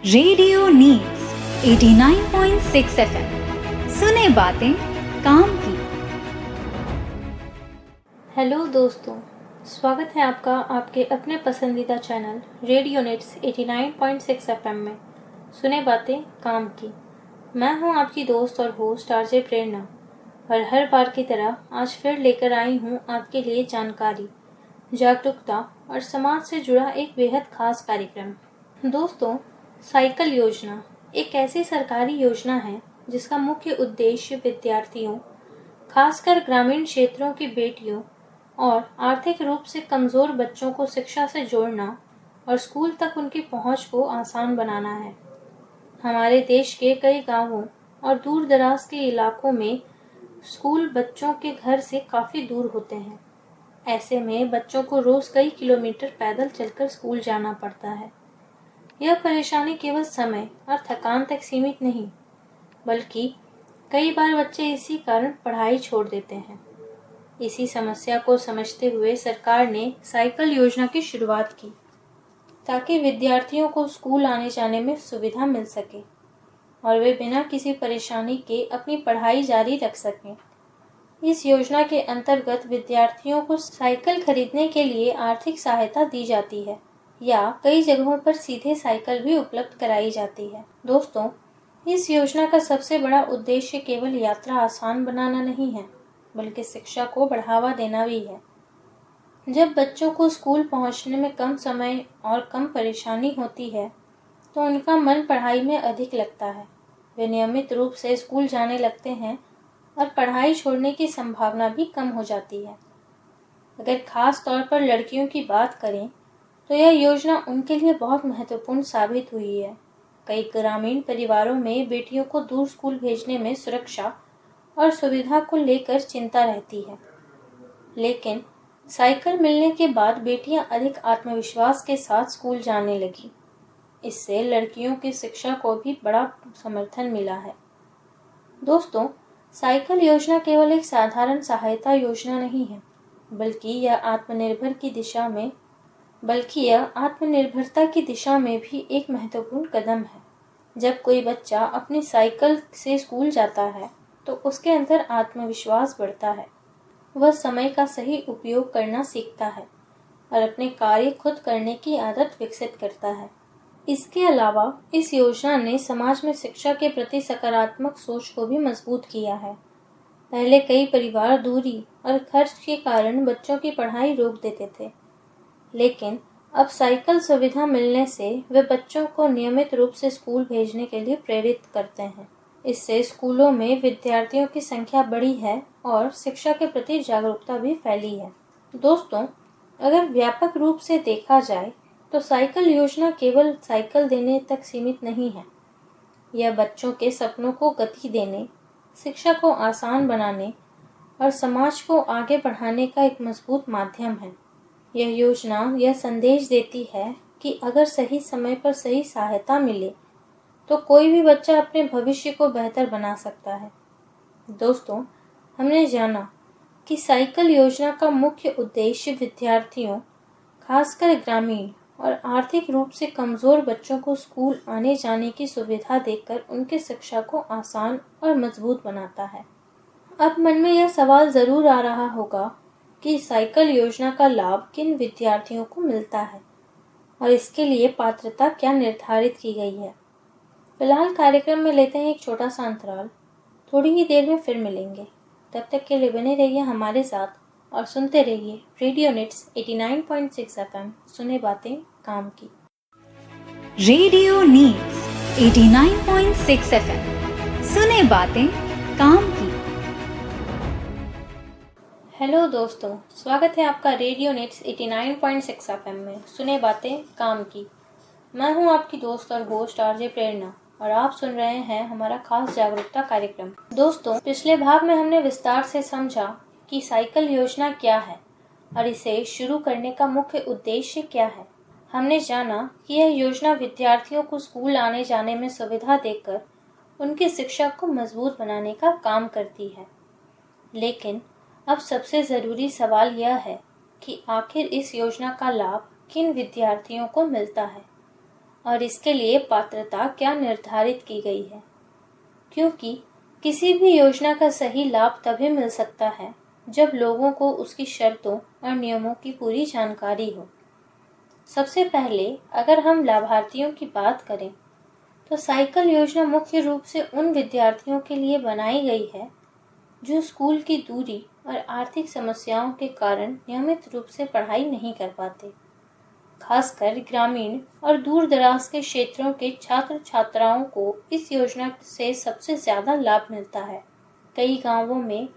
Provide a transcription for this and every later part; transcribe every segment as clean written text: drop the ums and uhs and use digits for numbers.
Radio needs 89.6 FM. सुने बातें काम की। हेलो दोस्तों, स्वागत है आपका आपके अपने पसंदीदा चैनल रेडियो नीड्स 89.6 एफएम में सुने बातें काम की। मैं हूं आपकी दोस्त और होस्ट आरजे प्रेरणा, और हर बार की तरह आज फिर लेकर आई हूं आपके लिए जानकारी, जागरूकता और समाज से जुड़ा एक बेहद खास कार्यक्रम। दोस्तों, साइकिल योजना एक ऐसी सरकारी योजना है जिसका मुख्य उद्देश्य विद्यार्थियों, खासकर ग्रामीण क्षेत्रों की बेटियों और आर्थिक रूप से कमजोर बच्चों को शिक्षा से जोड़ना और स्कूल तक उनकी पहुंच को आसान बनाना है। हमारे देश के कई गांवों और दूर दराज के इलाकों में स्कूल बच्चों के घर से काफी दूर होते हैं। ऐसे में बच्चों को रोज कई किलोमीटर पैदल चलकर स्कूल जाना पड़ता है। यह परेशानी केवल समय और थकान तक सीमित नहीं, बल्कि कई बार बच्चे इसी कारण पढ़ाई छोड़ देते हैं। इसी समस्या को समझते हुए सरकार ने साइकिल योजना की शुरुआत की, ताकि विद्यार्थियों को स्कूल आने जाने में सुविधा मिल सके और वे बिना किसी परेशानी के अपनी पढ़ाई जारी रख सकें। इस योजना के अंतर्गत विद्यार्थियों को साइकिल खरीदने के लिए आर्थिक सहायता दी जाती है या कई जगहों पर सीधे साइकिल भी उपलब्ध कराई जाती है। दोस्तों, इस योजना का सबसे बड़ा उद्देश्य केवल यात्रा आसान बनाना नहीं है, बल्कि शिक्षा को बढ़ावा देना भी है। जब बच्चों को स्कूल पहुंचने में कम समय और कम परेशानी होती है, तो उनका मन पढ़ाई में अधिक लगता है। वे नियमित रूप से स्कूल जाने लगते हैं और पढ़ाई छोड़ने की संभावना भी कम हो जाती है। अगर खास तौर पर लड़कियों की बात करें, तो यह योजना उनके लिए बहुत महत्वपूर्ण साबित हुई है। कई ग्रामीण परिवारों में बेटियों को दूर स्कूल भेजने में सुरक्षा और सुविधा को लेकर चिंता रहती है, लेकिन साइकिल मिलने के बाद बेटियां अधिक आत्मविश्वास के साथ स्कूल जाने लगी। इससे लड़कियों की शिक्षा को भी बड़ा समर्थन मिला है। दोस्तों, साइकिल योजना केवल एक साधारण सहायता योजना नहीं है, बल्कि यह आत्मनिर्भरता की दिशा में भी एक महत्वपूर्ण कदम है। जब कोई बच्चा अपनी साइकिल से स्कूल जाता है, तो उसके अंदर आत्मविश्वास बढ़ता है। वह समय का सही उपयोग करना सीखता है और अपने कार्य खुद करने की आदत विकसित करता है। इसके अलावा इस योजना ने समाज में शिक्षा के प्रति सकारात्मक सोच को भी मजबूत किया है। पहले कई परिवार दूरी और खर्च के कारण बच्चों की पढ़ाई रोक देते थे, लेकिन अब साइकिल सुविधा मिलने से वे बच्चों को नियमित रूप से स्कूल भेजने के लिए प्रेरित करते हैं। इससे स्कूलों में विद्यार्थियों की संख्या बढ़ी है और शिक्षा के प्रति जागरूकता भी फैली है। दोस्तों, अगर व्यापक रूप से देखा जाए, तो साइकिल योजना केवल साइकिल देने तक सीमित नहीं है। यह बच्चों के सपनों को गति देने, शिक्षा को आसान बनाने और समाज को आगे बढ़ाने का एक मजबूत माध्यम है। यह योजना यह संदेश देती है कि अगर सही समय पर सही सहायता मिले, तो कोई भी बच्चा अपने भविष्य को बेहतर बना सकता है। दोस्तों, हमने जाना कि साइकिल योजना का मुख्य उद्देश्य विद्यार्थियों, खासकर ग्रामीण और आर्थिक रूप से कमजोर बच्चों को स्कूल आने जाने की सुविधा देकर उनकी शिक्षा को आसान और मजबूत बनाता है। अब मन में यह सवाल जरूर आ रहा होगा कि साइकिल योजना का लाभ किन विद्यार्थियों को मिलता है और इसके लिए पात्रता क्या निर्धारित की गई है। फिलहाल कार्यक्रम में लेते हैं एक छोटा सा अंतराल। थोड़ी ही देर में फिर मिलेंगे। तब तक के लिए बने रहिए हमारे साथ और सुनते रहिए रेडियो नीड्स 89.6 एफएम। सुने बातें काम की। Radio needs 89.6 FM. सुने बातें काम की। हेलो दोस्तों, स्वागत है आपका रेडियो नीड्स 89.6 एफएम में सुने बातें काम की। मैं हूं आपकी दोस्त और होस्ट आरजे प्रेरणा, और आप सुन रहे हैं हमारा खास जागरूकता कार्यक्रम। दोस्तों, पिछले भाग में हमने विस्तार से समझा कि साइकिल योजना क्या है और इसे शुरू करने का मुख्य उद्देश्य क्या है। हमने जाना कि यह योजना विद्यार्थियों को स्कूल आने जाने में सुविधा देकर उनकी शिक्षा को मजबूत बनाने का काम करती है। लेकिन अब सबसे जरूरी सवाल यह है कि आखिर इस योजना का लाभ किन विद्यार्थियों को मिलता है। और इसके लिए पात्रता क्या निर्धारित की गई है, क्योंकि किसी भी योजना का सही लाभ तभी मिल सकता है जब लोगों को उसकी शर्तों और नियमों की पूरी जानकारी हो। सबसे पहले अगर हम लाभार्थियों की बात करें तो साइकिल योजना मुख्य रूप से उन विद्यार्थियों के लिए बनाई गई है जो स्कूल की दूरी और आर्थिक समस्याओं के कारण नियमित रूप से पढ़ाई नहीं कर पाते। खासकर ग्रामीण और दूर दराज के क्षेत्रों के छात्र छात्राओं को इस योजना से सबसे ज्यादा लाभ मिलता है। कई गांवों में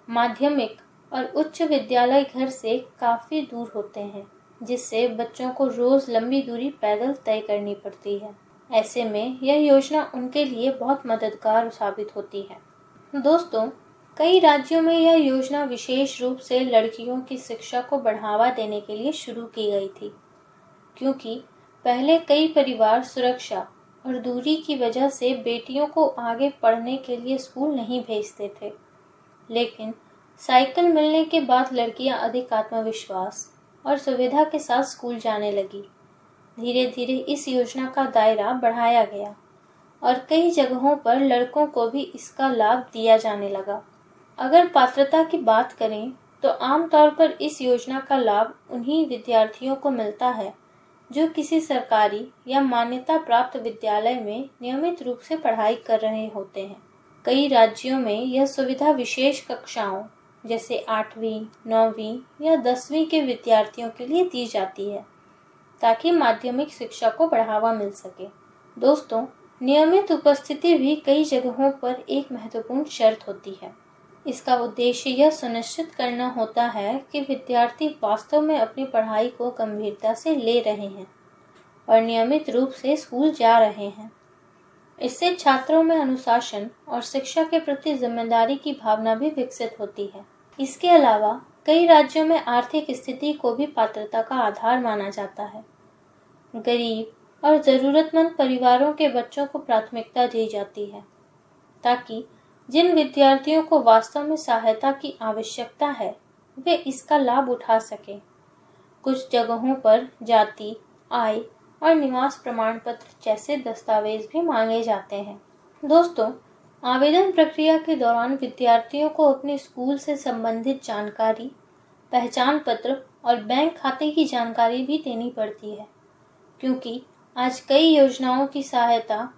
माध्यमिक और उच्च विद्यालय घर से काफी दूर होते हैं, जिससे बच्चों को रोज लंबी दूरी पैदल तय करनी पड़ती है। ऐसे में यह योजना उनके लिए बहुत मददगार साबित होती है। दोस्तों, कई राज्यों में यह योजना विशेष रूप से लड़कियों की शिक्षा को बढ़ावा देने के लिए शुरू की गई थी, क्योंकि पहले कई परिवार सुरक्षा और दूरी की वजह से बेटियों को आगे पढ़ने के लिए स्कूल नहीं भेजते थे। लेकिन साइकिल मिलने के बाद लड़कियां अधिक आत्मविश्वास और सुविधा के साथ स्कूल जाने लगी। धीरे धीरे इस योजना का दायरा बढ़ाया गया और कई जगहों पर लड़कों को भी इसका लाभ दिया जाने लगा। अगर पात्रता की बात करें तो आमतौर पर इस योजना का लाभ उन्हीं विद्यार्थियों को मिलता है जो किसी सरकारी या मान्यता प्राप्त विद्यालय में नियमित रूप से पढ़ाई कर रहे होते हैं। कई राज्यों में यह सुविधा विशेष कक्षाओं जैसे 8वीं, 9वीं या 10वीं के विद्यार्थियों के लिए दी जाती है, ताकि माध्यमिक शिक्षा को बढ़ावा मिल सके। दोस्तों, नियमित उपस्थिति भी कई जगहों पर एक महत्वपूर्ण शर्त होती है। इसका उद्देश्य यह सुनिश्चित करना होता है कि विद्यार्थी वास्तव में अपनी पढ़ाई को गंभीरता से ले रहे हैं और नियमित रूप से स्कूल जा रहे हैं। इससे छात्रों में अनुशासन और शिक्षा के प्रति जिम्मेदारी की भावना भी विकसित होती है। इसके अलावा कई राज्यों में आर्थिक स्थिति को भी पात्रता का आधार माना जाता है। गरीब और जरूरतमंद परिवारों के बच्चों को प्राथमिकता दी जाती है, ताकि जिन विद्यार्थियों को वास्तव में सहायता की आवश्यकता है वे इसका लाभ उठा सकें। कुछ जगहों पर जाति, आय और निवास प्रमाण पत्र जैसे दस्तावेज भी मांगे जाते हैं। दोस्तों, आवेदन प्रक्रिया के दौरान विद्यार्थियों को अपने स्कूल से संबंधित जानकारी, पहचान पत्र और बैंक खाते की जानकारी भी देनी पड़ती है, क्योंकि आज कई योजनाओं की सहायता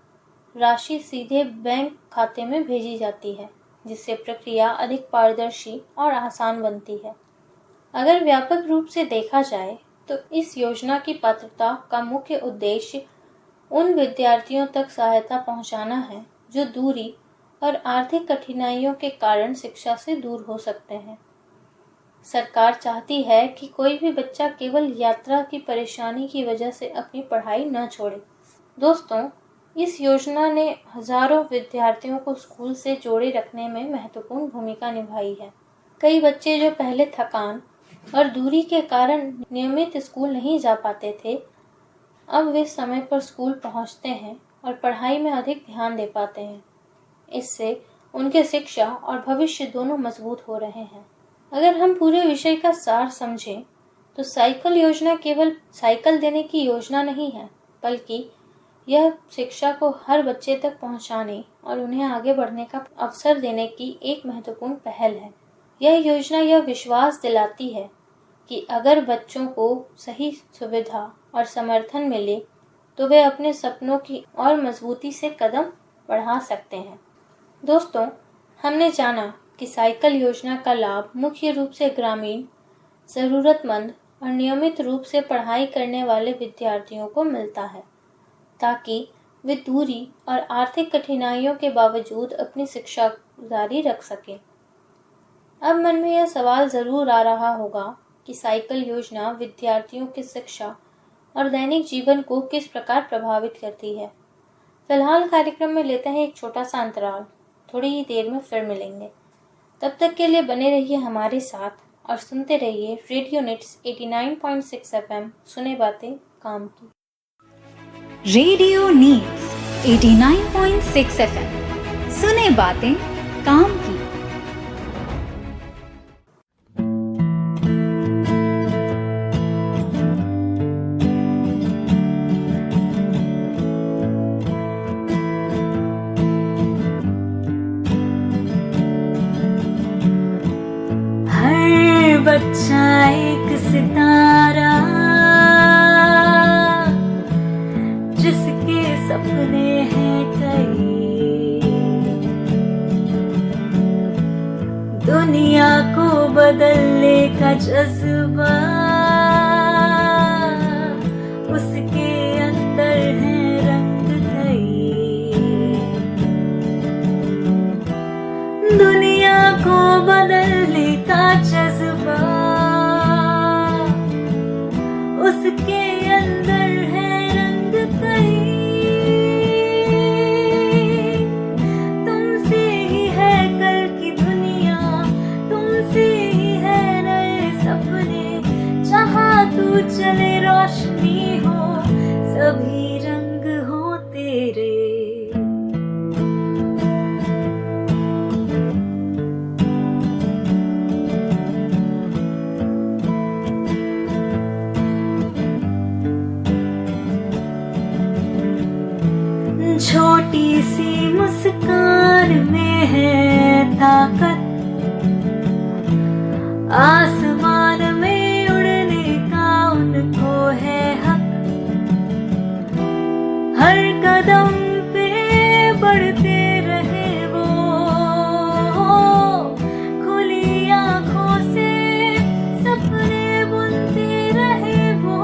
राशि सीधे बैंक खाते में भेजी जाती है, जिससे प्रक्रिया अधिक पारदर्शी और आसान बनती है। अगर व्यापक रूप से देखा जाए तो इस योजना की पात्रता का मुख्य उद्देश्य उन विद्यार्थियों तक सहायता पहुंचाना है जो दूरी और आर्थिक कठिनाइयों के कारण शिक्षा से दूर हो सकते हैं। सरकार चाहती है कि कोई भी बच्चा केवल यात्रा की परेशानी की वजह से अपनी पढ़ाई न छोड़े। दोस्तों, इस योजना ने हजारों विद्यार्थियों को स्कूल से जोड़े रखने में महत्वपूर्ण भूमिका निभाई है। कई बच्चे जो पहले थकान और दूरी के कारण नियमित स्कूल नहीं जा पाते थे, अब वे समय पर स्कूल पहुंचते हैं और पढ़ाई में अधिक ध्यान दे पाते हैं। इससे उनके शिक्षा और भविष्य दोनों मजबूत हो रहे हैं। अगर हम पूरे विषय का सार समझें तो साइकिल योजना केवल साइकिल देने की योजना नहीं है, बल्कि यह शिक्षा को हर बच्चे तक पहुंचाने और उन्हें आगे बढ़ने का अवसर देने की एक महत्वपूर्ण पहल है। यह योजना यह विश्वास दिलाती है कि अगर बच्चों को सही सुविधा और समर्थन मिले तो वे अपने सपनों की और मजबूती से कदम बढ़ा सकते हैं। दोस्तों, हमने जाना कि साइकिल योजना का लाभ मुख्य रूप से ग्रामीण, जरूरतमंद और नियमित रूप से पढ़ाई करने वाले विद्यार्थियों को मिलता है, ताकि वे दूरी और आर्थिक कठिनाइयों के बावजूद अपनी शिक्षा जारी रख सकें। अब मन में यह सवाल जरूर आ रहा होगा कि साइकिल योजना विद्यार्थियों की शिक्षा और दैनिक जीवन को किस प्रकार प्रभावित करती है। फिलहाल कार्यक्रम में लेते हैं एक छोटा सा अंतराल, थोड़ी ही देर में फिर मिलेंगे। तब तक के लिए बने रहिए हमारे साथ और सुनते रहिए रेडियो निट्स 89.6 FM, सुने बातें काम की। रेडियो नीड्स 89.6 FM, सुने बातें काम की। बच्चा एक सितारा, जिसके सपने हैं कई, दुनिया को बदलने का जज्बा उसके अंदर है रंग कई। दुनिया को बदलने का जज्बा उसके अंदर है रंग कई। तुमसे ही है कल की दुनिया, तुमसे ही है नए सपने, जहाँ तू चले रोशनी हो, सभी रंग हो तेरे। छोटी सी मुस्कान में है ताकत, आसमान में उड़ने का उनको है हक। हर कदम पे बढ़ते रहे वो, खुली आंखों से सपने बुनते रहे वो।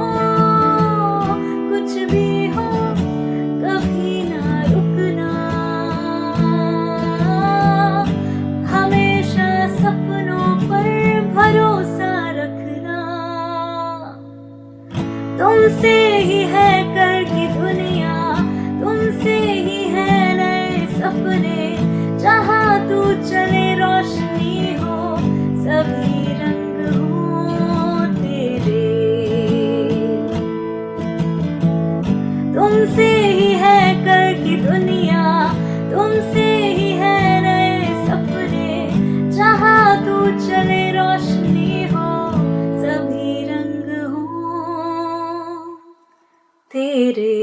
कुछ भी हो कभी ना रुकना, हमेशा सपनों पर भरोसा रखना। तुमसे ही है कल की दुनिया, तुमसे ही है नए सपने, जहाँ तू चले रोशनी हो, सभी रंग हो तेरे। तुमसे ही है कल की दुनिया, तुमसे ही है नए सपने, जहाँ तू चले रोशनी हो, सभी रंग हो तेरे।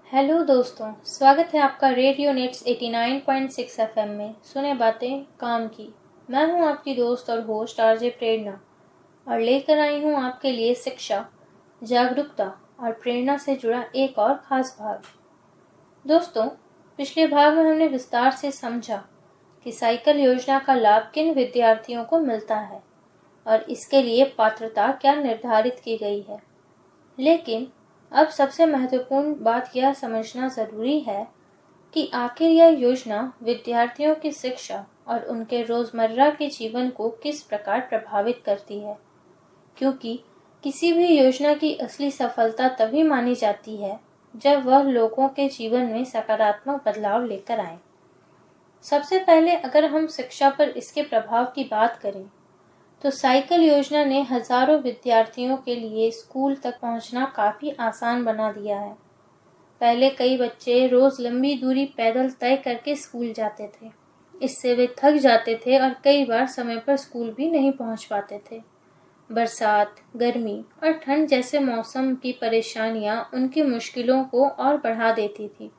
हेलो दोस्तों, स्वागत है आपका रेडियो नेट्स 89.6 एफएम में सुने बातें काम की। मैं हूं आपकी दोस्त और होस्ट आरजे प्रेरणा और लेकर आई हूं आपके लिए शिक्षा, जागरूकता और प्रेरणा से जुड़ा एक और खास भाग। दोस्तों, पिछले भाग में हमने विस्तार से समझा कि साइकिल योजना का लाभ किन विद्यार्थियों को मिलता है और इसके लिए पात्रता क्या निर्धारित की गई है। लेकिन अब सबसे महत्वपूर्ण बात यह समझना जरूरी है कि आखिर यह योजना विद्यार्थियों की शिक्षा और उनके रोजमर्रा के जीवन को किस प्रकार प्रभावित करती है, क्योंकि किसी भी योजना की असली सफलता तभी मानी जाती है जब वह लोगों के जीवन में सकारात्मक बदलाव लेकर आए। सबसे पहले अगर हम शिक्षा पर इसके प्रभाव की बात करें तो साइकिल योजना ने हजारों विद्यार्थियों के लिए स्कूल तक पहुंचना काफी आसान बना दिया है। पहले कई बच्चे रोज लंबी दूरी पैदल तय करके स्कूल जाते थे। इससे वे थक जाते थे और कई बार समय पर स्कूल भी नहीं पहुंच पाते थे। बरसात, गर्मी और ठंड जैसे मौसम की परेशानियां उनकी मुश्किलों को और बढ़ा देती थी।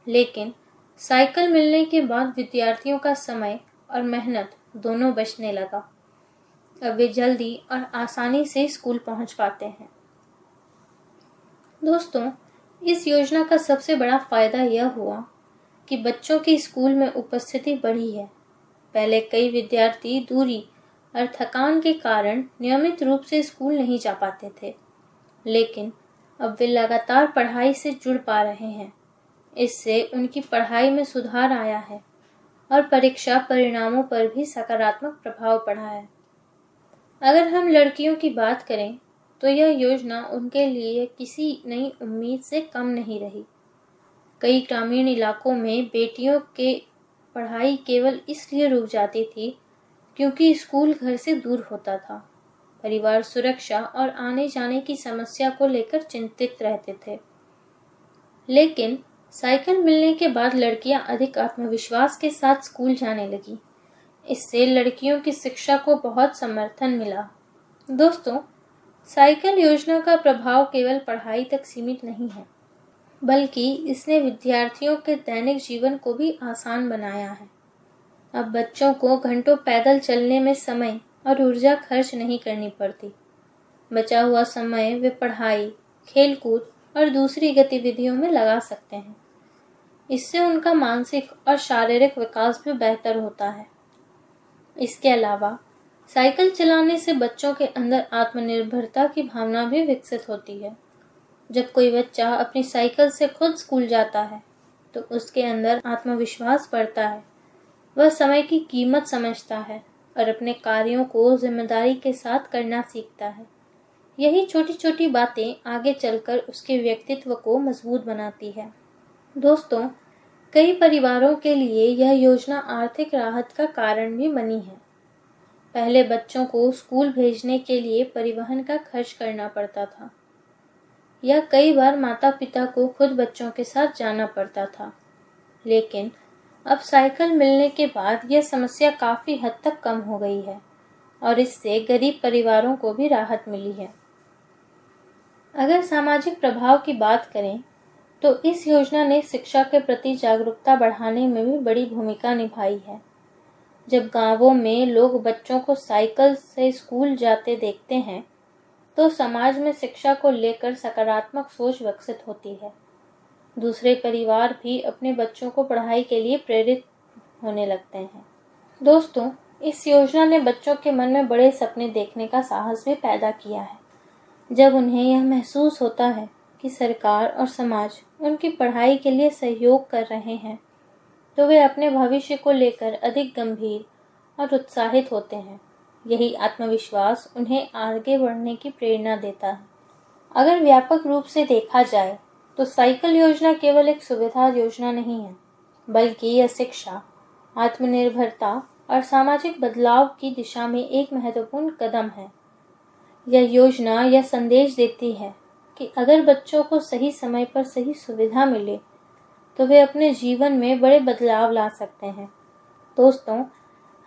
लेकिन साइकिल मिलने के बाद विद्यार्थियों का समय और मेहनत दोनों बचने लगा। अब वे जल्दी और आसानी से स्कूल पहुंच पाते हैं। दोस्तों, इस योजना का सबसे बड़ा फायदा यह हुआ कि बच्चों की स्कूल में उपस्थिति बढ़ी है। पहले कई विद्यार्थी दूरी और थकान के कारण नियमित रूप से स्कूल नहीं जा पाते थे, लेकिन अब वे लगातार पढ़ाई से जुड़ पा रहे हैं। इससे उनकी पढ़ाई में सुधार आया है और परीक्षा परिणामों पर भी सकारात्मक प्रभाव पड़ा है। अगर हम लड़कियों की बात करें तो यह योजना उनके लिए किसी नई उम्मीद से कम नहीं रही। कई ग्रामीण इलाकों में बेटियों के पढ़ाई केवल इसलिए रुक जाती थी क्योंकि स्कूल घर से दूर होता था। परिवार सुरक्षा और आने जाने की समस्या को लेकर चिंतित रहते थे। लेकिन साइकिल मिलने के बाद लड़कियां अधिक आत्मविश्वास के साथ स्कूल जाने लगी। इससे लड़कियों की शिक्षा को बहुत समर्थन मिला। दोस्तों, साइकिल योजना का प्रभाव केवल पढ़ाई तक सीमित नहीं है, बल्कि इसने विद्यार्थियों के दैनिक जीवन को भी आसान बनाया है। अब बच्चों को घंटों पैदल चलने में समय और ऊर्जा खर्च नहीं करनी पड़ती। बचा हुआ समय वे पढ़ाई, खेलकूद और दूसरी गतिविधियों में लगा सकते हैं। इससे उनका मानसिक और शारीरिक विकास भी बेहतर होता है। इसके अलावा साइकिल चलाने से बच्चों के अंदर आत्मनिर्भरता की भावना भी विकसित होती है। जब कोई बच्चा अपनी साइकिल से खुद स्कूल जाता है तो उसके अंदर आत्मविश्वास बढ़ता है। वह समय की कीमत समझता है और अपने कार्यों को जिम्मेदारी के साथ करना सीखता है। यही छोटी छोटी बातें आगे चलकर उसके व्यक्तित्व को मजबूत बनाती है। दोस्तों, कई परिवारों के लिए यह योजना आर्थिक राहत का कारण भी बनी है। पहले बच्चों को स्कूल भेजने के लिए परिवहन का खर्च करना पड़ता था या कई बार माता पिता को खुद बच्चों के साथ जाना पड़ता था। लेकिन अब साइकिल मिलने के बाद यह समस्या काफी हद तक कम हो गई है और इससे गरीब परिवारों को भी राहत मिली है। अगर सामाजिक प्रभाव की बात करें तो इस योजना ने शिक्षा के प्रति जागरूकता बढ़ाने में भी बड़ी भूमिका निभाई है। जब गांवों में लोग बच्चों को साइकिल से स्कूल जाते देखते हैं तो समाज में शिक्षा को लेकर सकारात्मक सोच विकसित होती है। दूसरे परिवार भी अपने बच्चों को पढ़ाई के लिए प्रेरित होने लगते हैं। दोस्तों, इस योजना ने बच्चों के मन में बड़े सपने देखने का साहस भी पैदा किया है। जब उन्हें यह महसूस होता है कि सरकार और समाज उनकी पढ़ाई के लिए सहयोग कर रहे हैं तो वे अपने भविष्य को लेकर अधिक गंभीर और उत्साहित होते हैं। यही आत्मविश्वास उन्हें आगे बढ़ने की प्रेरणा देता है। अगर व्यापक रूप से देखा जाए तो साइकिल योजना केवल एक सुविधा योजना नहीं है, बल्कि यह शिक्षा, आत्मनिर्भरता और सामाजिक बदलाव की दिशा में एक महत्वपूर्ण कदम है। यह योजना यह संदेश देती है कि अगर बच्चों को सही समय पर सही सुविधा मिले तो वे अपने जीवन में बड़े बदलाव ला सकते हैं। दोस्तों,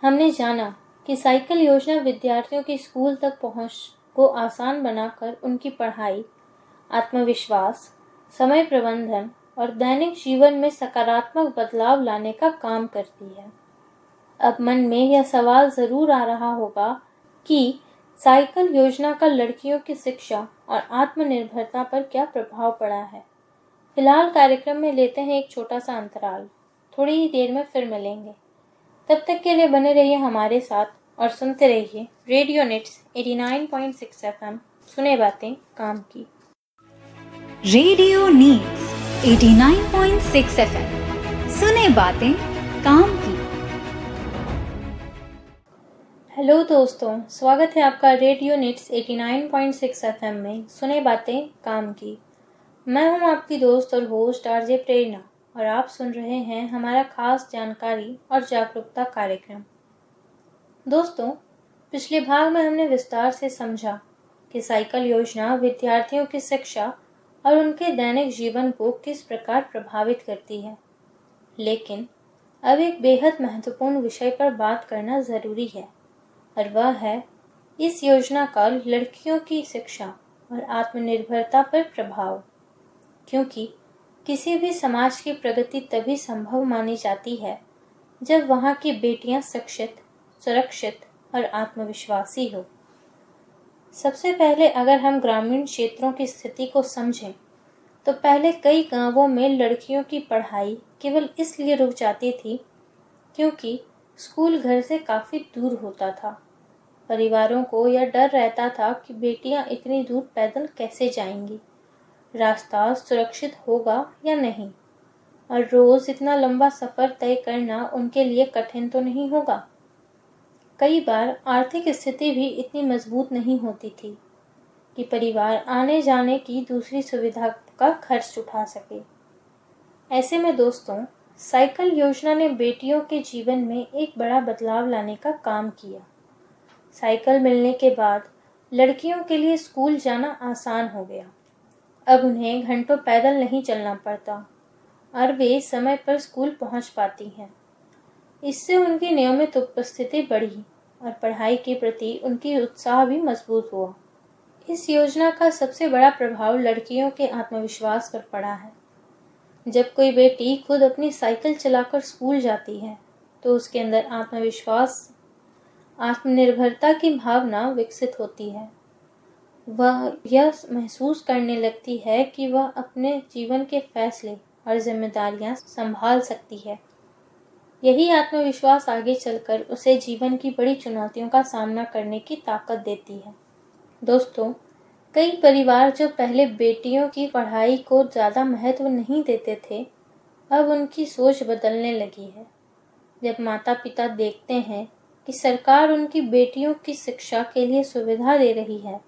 हमने जाना कि साइकिल योजना विद्यार्थियों की स्कूल तक पहुंच को आसान बनाकर उनकी पढ़ाई, आत्मविश्वास, समय प्रबंधन और दैनिक जीवन में सकारात्मक बदलाव लाने का काम करती है। अब मन में यह सवाल जरूर आ रहा होगा कि साइकिल योजना का लड़कियों की शिक्षा और आत्मनिर्भरता पर क्या प्रभाव पड़ा है। फिलहाल कार्यक्रम में लेते हैं एक छोटा सा अंतराल। थोड़ी ही देर में फिर मिलेंगे। तब तक के लिए बने रहिए हमारे साथ और सुनते रहिए रेडियो नेट्स 89.6 FM। सुने बातें काम की। Radio needs 89.6 FM। सुने बातें काम की। हेलो दोस्तों, स्वागत है आपका रेडियो नेट्स 89.6 FM में सुने बातें काम की। मैं हूं आपकी दोस्त और होस्ट आरजे प्रेरणा और आप सुन रहे हैं हमारा खास जानकारी और जागरूकता कार्यक्रम। दोस्तों, पिछले भाग में हमने विस्तार से समझा कि साइकिल योजना विद्यार्थियों की शिक्षा और उनके दैनिक जीवन को किस प्रकार प्रभावित करती है। लेकिन अब एक बेहद महत्वपूर्ण विषय पर बात करना जरूरी है और वह है इस योजना का लड़कियों की शिक्षा और आत्मनिर्भरता पर प्रभाव। क्योंकि किसी भी समाज की प्रगति तभी संभव मानी जाती है जब वहाँ की बेटियां शिक्षित, सुरक्षित और आत्मविश्वासी हो। सबसे पहले अगर हम ग्रामीण क्षेत्रों की स्थिति को समझें तो पहले कई गांवों में लड़कियों की पढ़ाई केवल इसलिए रुक जाती थी क्योंकि स्कूल घर से काफ़ी दूर होता था। परिवारों को यह डर रहता था कि बेटियां इतनी दूर पैदल कैसे जाएंगी, रास्ता सुरक्षित होगा या नहीं, और रोज इतना लंबा सफर तय करना उनके लिए कठिन तो नहीं होगा। कई बार आर्थिक स्थिति भी इतनी मजबूत नहीं होती थी कि परिवार आने जाने की दूसरी सुविधा का खर्च उठा सके। ऐसे में दोस्तों, साइकिल योजना ने बेटियों के जीवन में एक बड़ा बदलाव लाने का काम किया। साइकिल मिलने के बाद लड़कियों के लिए स्कूल जाना आसान हो गया। अब उन्हें घंटों पैदल नहीं चलना पड़ता और वे समय पर स्कूल पहुंच पाती हैं। इससे उनकी नियमित उपस्थिति बढ़ी और पढ़ाई के प्रति उनकी उत्साह भी मजबूत हुआ। इस योजना का सबसे बड़ा प्रभाव लड़कियों के आत्मविश्वास पर पड़ा है। जब कोई बेटी खुद अपनी साइकिल चलाकर स्कूल जाती है तो उसके अंदर आत्मविश्वास, आत्मनिर्भरता की भावना विकसित होती है। वह यह महसूस करने लगती है कि वह अपने जीवन के फैसले और जिम्मेदारियां संभाल सकती है। यही आत्मविश्वास आगे चलकर उसे जीवन की बड़ी चुनौतियों का सामना करने की ताकत देती है। दोस्तों, कई परिवार जो पहले बेटियों की पढ़ाई को ज़्यादा महत्व नहीं देते थे, अब उनकी सोच बदलने लगी है। जब माता पिता देखते हैं कि सरकार उनकी बेटियों की शिक्षा के लिए सुविधा दे रही है,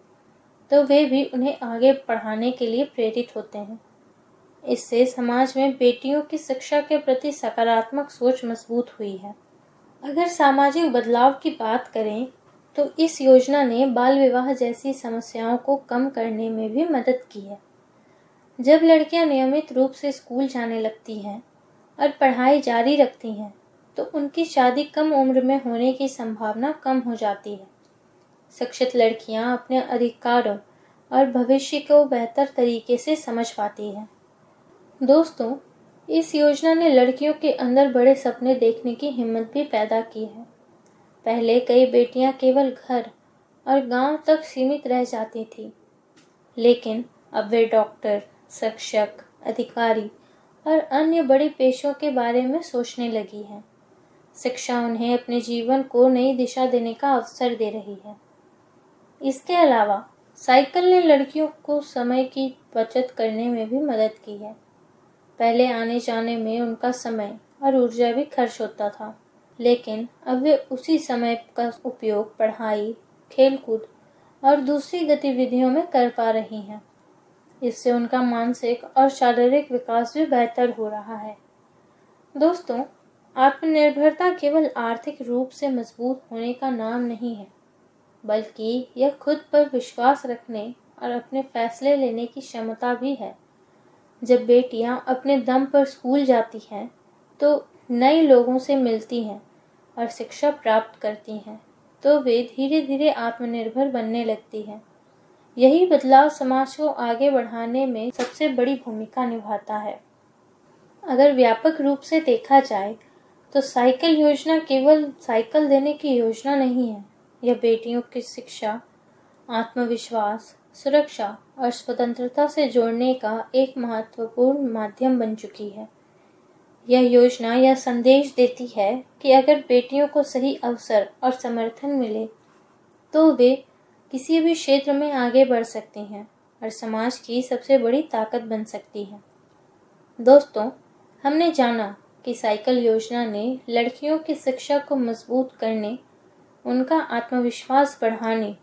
तो वे भी उन्हें आगे पढ़ाने के लिए प्रेरित होते हैं। इससे समाज में बेटियों की शिक्षा के प्रति सकारात्मक सोच मजबूत हुई है। अगर सामाजिक बदलाव की बात करें तो इस योजना ने बाल विवाह जैसी समस्याओं को कम करने में भी मदद की है। जब लड़कियां नियमित रूप से स्कूल जाने लगती हैं और पढ़ाई जारी रखती हैं, तो उनकी शादी कम उम्र में होने की संभावना कम हो जाती है। शिक्षित लड़कियां अपने अधिकारों और भविष्य को बेहतर तरीके से समझ पाती हैं। दोस्तों, इस योजना ने लड़कियों के अंदर बड़े सपने देखने की हिम्मत भी पैदा की है। पहले कई बेटियां केवल घर और गांव तक सीमित रह जाती थीं, लेकिन अब वे डॉक्टर, शिक्षक, अधिकारी और अन्य बड़े पेशों के बारे में सोचने लगी हैं। शिक्षा उन्हें अपने जीवन को नई दिशा देने का अवसर दे रही है। इसके अलावा साइकिल ने लड़कियों को समय की बचत करने में भी मदद की है। पहले आने जाने में उनका समय और ऊर्जा भी खर्च होता था, लेकिन अब वे उसी समय का उपयोग पढ़ाई, खेलकूद और दूसरी गतिविधियों में कर पा रही हैं। इससे उनका मानसिक और शारीरिक विकास भी बेहतर हो रहा है। दोस्तों, आत्मनिर्भरता केवल आर्थिक रूप से मजबूत होने का नाम नहीं है, बल्कि यह खुद पर विश्वास रखने और अपने फैसले लेने की क्षमता भी है। जब बेटियां अपने दम पर स्कूल जाती हैं, तो नए लोगों से मिलती हैं और शिक्षा प्राप्त करती हैं, तो वे धीरे धीरे आत्मनिर्भर बनने लगती हैं। यही बदलाव समाज को आगे बढ़ाने में सबसे बड़ी भूमिका निभाता है। अगर व्यापक रूप से देखा जाए तो साइकिल योजना केवल साइकिल देने की योजना नहीं है। यह बेटियों की शिक्षा, आत्मविश्वास, सुरक्षा और स्वतंत्रता से जोड़ने का एक महत्वपूर्ण माध्यम बन चुकी है। यह योजना यह संदेश देती है कि अगर बेटियों को सही अवसर और समर्थन मिले, तो वे किसी भी क्षेत्र में आगे बढ़ सकती हैं और समाज की सबसे बड़ी ताकत बन सकती हैं। दोस्तों, हमने जाना कि साइकिल योजना ने लड़कियों की शिक्षा को मजबूत करने, उनका आत्मविश्वास बढ़ाने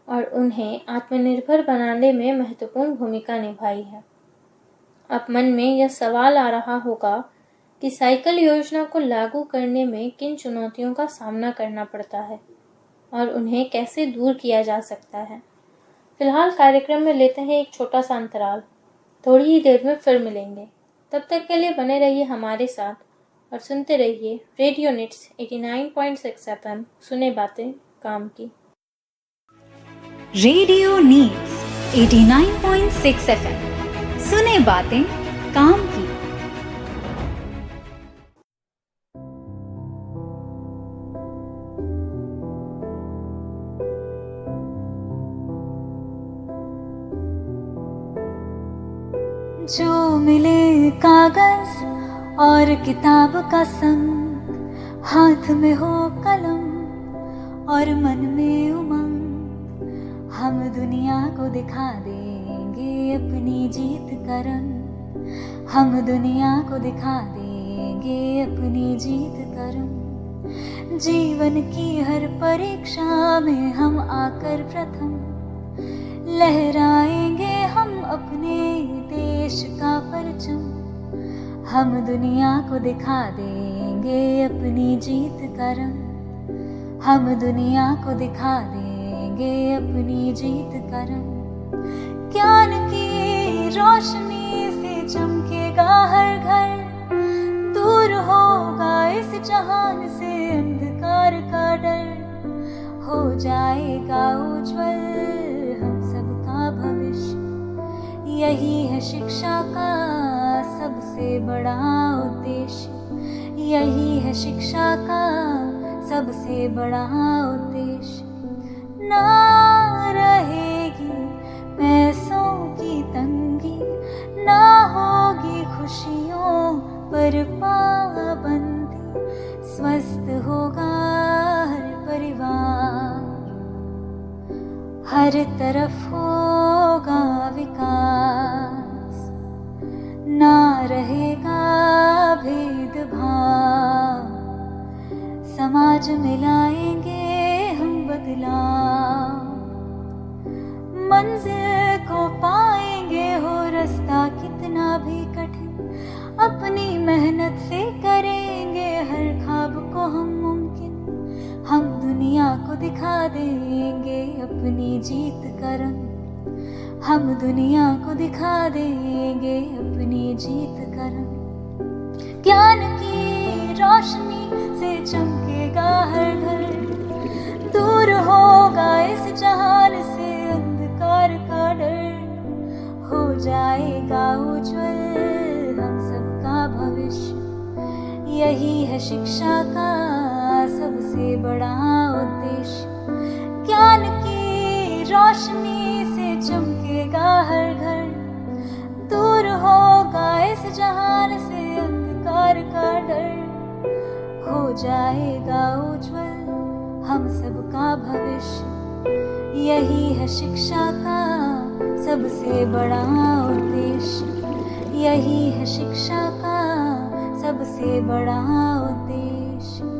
और उन्हें आत्मनिर्भर बनाने में महत्वपूर्ण भूमिका निभाई है। अब मन में यह सवाल आ रहा होगा कि साइकिल योजना को लागू करने में किन चुनौतियों का सामना करना पड़ता है और उन्हें कैसे दूर किया जा सकता है। फिलहाल कार्यक्रम में लेते हैं एक छोटा सा अंतराल। थोड़ी ही देर में फिर मिलेंगे। तब तक के लिए बने रहिए हमारे साथ और सुनते रहिए रेडियो निट्स 89.6 FM। सुने बातें काम की। Radio needs 89.6 FM। सुने बातें काम की। जो मिले कागज और किताब का संग, हाथ में हो कलम और मन में उमंग, हम दुनिया को दिखा देंगे अपनी जीत का रंग, हम दुनिया को दिखा देंगे अपनी जीत का रंग। जीवन की हर परीक्षा में हम आकर प्रथम, लहराएंगे हम अपने देश का परचम, हम दुनिया को दिखा देंगे अपनी जीत का रंग, हम दुनिया को दिखा देंगे अपनी जीत का रंग। ज्ञान की रोशनी से चमकेगा हर घर, दूर होगा इस जहान से अंधकार का डर, हो जाएगा उज्जवल हम सबका भविष्य। यही है शिक्षा का सबसे बड़ा उद्देश्य, यही है शिक्षा का सबसे बड़ा उद्देश्य। ना रहेगी पैसों की तंगी, ना होगी खुशियों पर पाबंदी, स्वस्थ होगा हर परिवार, हर तरफ होगा विकास, ना रहेगा भेदभाव, समाज में लाएंगे हम बदलाव, मंजिल को पाएंगे हो रास्ता कितना भी कठिन, अपनी मेहनत से करेंगे हर ख्वाब को हम मुमकिन, हम दुनिया को दिखा देंगे अपनी जीत का रंग, हम दुनिया को दिखा देंगे अपनी जीत का रंग। ज्ञान की रोशनी से चमकेगा हर घर, दूर होगा इस जहान से अंधकार का डर, हो जाएगा उज्जवल हम सबका भविष्य। यही है शिक्षा का सबसे बड़ा उद्देश्य। ज्ञान की रोशनी से चमकेगा हर घर, दूर होगा इस जहान से अंधकार का डर, हो जाएगा उज्जवल हम सबका भविष्य। यही है शिक्षा का सबसे बड़ा उद्देश्य। यही है शिक्षा का सबसे बड़ा उद्देश्य।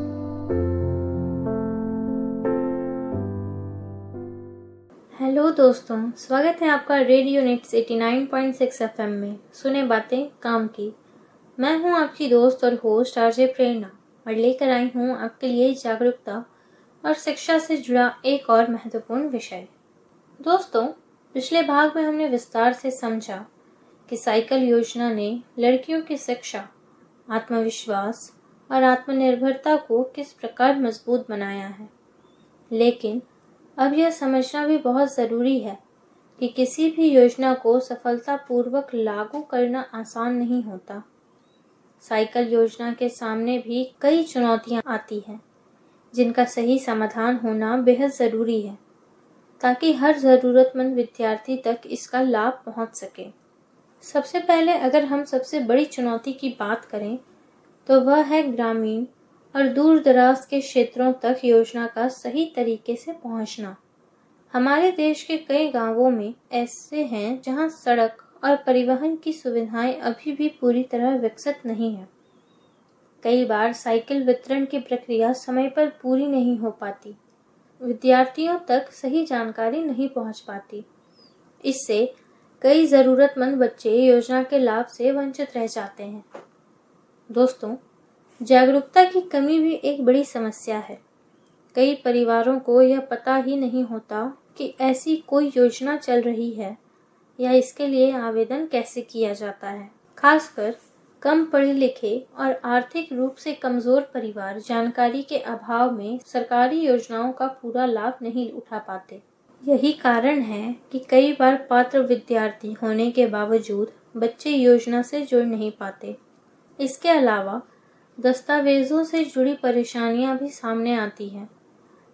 हेलो दोस्तों, स्वागत है आपका रेडियो नेट्स 89.6 एफएम में सुने बातें काम की। मैं हूं आपकी दोस्त और होस्ट आरजे प्रेरणा और लेकर आई हूं आपके लिए जागरूकता और शिक्षा से जुड़ा एक और महत्वपूर्ण विषय। दोस्तों, पिछले भाग में हमने विस्तार से समझा कि साइकिल योजना ने लड़कियों की शिक्षा, आत्मविश्वास और आत्मनिर्भरता को किस प्रकार मजबूत बनाया है। लेकिन अब यह समझना भी बहुत ज़रूरी है कि किसी भी योजना को सफलतापूर्वक लागू करना आसान नहीं होता। साइकिल योजना के सामने भी कई चुनौतियां आती हैं, जिनका सही समाधान होना बेहद ज़रूरी है ताकि हर ज़रूरतमंद विद्यार्थी तक इसका लाभ पहुंच सके। सबसे पहले अगर हम सबसे बड़ी चुनौती की बात करें तो वह है ग्रामीण और दूर दराज के क्षेत्रों तक योजना का सही तरीके से पहुंचना। हमारे देश के कई गांवों में ऐसे हैं जहां सड़क और परिवहन की सुविधाएं अभी भी पूरी तरह विकसित नहीं है। कई बार साइकिल वितरण की प्रक्रिया समय पर पूरी नहीं हो पाती, विद्यार्थियों तक सही जानकारी नहीं पहुंच पाती। इससे कई ज़रूरतमंद बच्चे योजना के लाभ से वंचित रह जाते हैं। दोस्तों, जागरूकता की कमी भी एक बड़ी समस्या है। कई परिवारों को यह पता ही नहीं होता कि ऐसी कोई योजना चल रही है या इसके लिए आवेदन कैसे किया जाता है। खासकर कम पढ़े लिखे और आर्थिक रूप से कमज़ोर परिवार जानकारी के अभाव में सरकारी योजनाओं का पूरा लाभ नहीं उठा पाते। यही कारण है कि कई बार पात्र विद्यार्थी होने के बावजूद बच्चे योजना से जुड़ नहीं पाते। इसके अलावा दस्तावेजों से जुड़ी परेशानियां भी सामने आती हैं।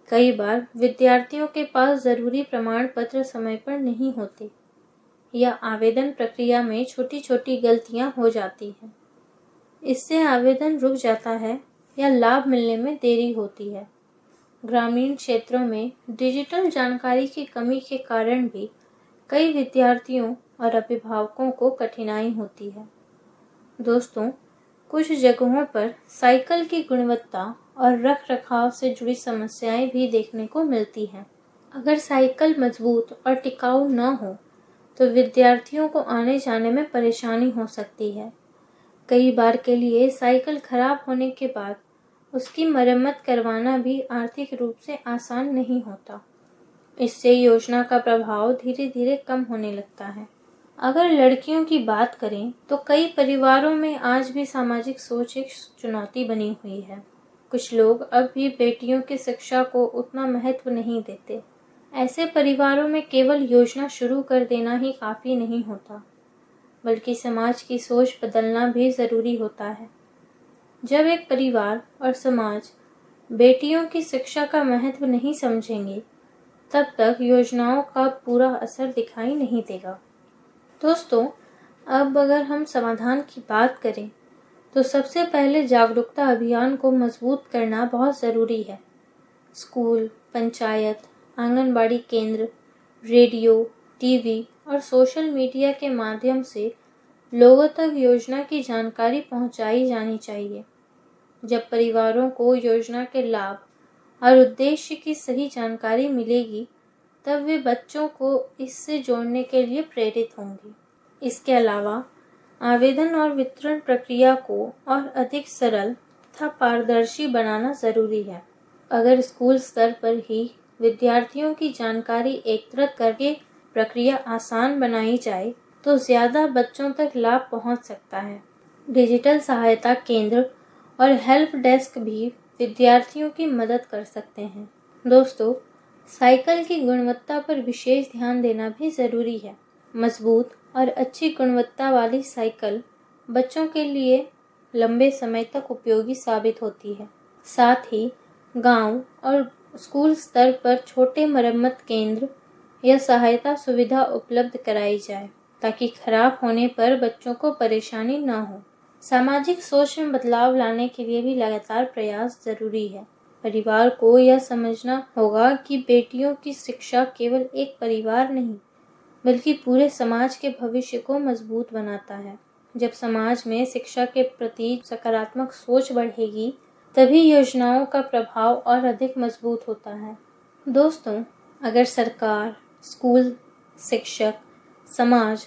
कई बार विद्यार्थियों के पास ज़रूरी प्रमाण पत्र समय पर नहीं होते या आवेदन प्रक्रिया में छोटी छोटी गलतियां हो जाती हैं। इससे आवेदन रुक जाता है या लाभ मिलने में देरी होती है। ग्रामीण क्षेत्रों में डिजिटल जानकारी की कमी के कारण भी कई विद्यार्थियों और अभिभावकों को कठिनाई होती है। दोस्तों, कुछ जगहों पर साइकिल की गुणवत्ता और रखरखाव से जुड़ी समस्याएं भी देखने को मिलती हैं। अगर साइकिल मजबूत और टिकाऊ न हो तो विद्यार्थियों को आने जाने में परेशानी हो सकती है। कई बार के लिए साइकिल खराब होने के बाद उसकी मरम्मत करवाना भी आर्थिक रूप से आसान नहीं होता। इससे योजना का प्रभाव धीरे धीरे कम होने लगता है। अगर लड़कियों की बात करें तो कई परिवारों में आज भी सामाजिक सोच एक चुनौती बनी हुई है। कुछ लोग अब भी बेटियों की शिक्षा को उतना महत्व नहीं देते। ऐसे परिवारों में केवल योजना शुरू कर देना ही काफ़ी नहीं होता, बल्कि समाज की सोच बदलना भी ज़रूरी होता है। जब एक परिवार और समाज बेटियों की शिक्षा का महत्व नहीं समझेंगे, तब तक योजनाओं का पूरा असर दिखाई नहीं देगा। दोस्तों, अब अगर हम समाधान की बात करें तो सबसे पहले जागरूकता अभियान को मजबूत करना बहुत ज़रूरी है। स्कूल, पंचायत, आंगनबाड़ी केंद्र, रेडियो, टीवी और सोशल मीडिया के माध्यम से लोगों तक योजना की जानकारी पहुंचाई जानी चाहिए। जब परिवारों को योजना के लाभ और उद्देश्य की सही जानकारी मिलेगी, तब वे बच्चों को इससे जोड़ने के लिए प्रेरित होंगे। इसके अलावा आवेदन और वितरण प्रक्रिया को और अधिक सरल तथा पारदर्शी बनाना ज़रूरी है। अगर स्कूल स्तर पर ही विद्यार्थियों की जानकारी एकत्रित करके प्रक्रिया आसान बनाई जाए तो ज़्यादा बच्चों तक लाभ पहुंच सकता है। डिजिटल सहायता केंद्र और हेल्प डेस्क भी विद्यार्थियों की मदद कर सकते हैं। दोस्तों, साइकिल की गुणवत्ता पर विशेष ध्यान देना भी ज़रूरी है। मजबूत और अच्छी गुणवत्ता वाली साइकिल बच्चों के लिए लंबे समय तक उपयोगी साबित होती है। साथ ही गांव और स्कूल स्तर पर छोटे मरम्मत केंद्र या सहायता सुविधा उपलब्ध कराई जाए ताकि खराब होने पर बच्चों को परेशानी न हो। सामाजिक सोच में बदलाव लाने के लिए भी लगातार प्रयास जरूरी है। परिवार को यह समझना होगा कि बेटियों की शिक्षा केवल एक परिवार नहीं बल्कि पूरे समाज के भविष्य को मजबूत बनाता है। जब समाज में शिक्षा के प्रति सकारात्मक सोच बढ़ेगी, तभी योजनाओं का प्रभाव और अधिक मजबूत होता है। दोस्तों, अगर सरकार, स्कूल, शिक्षक, समाज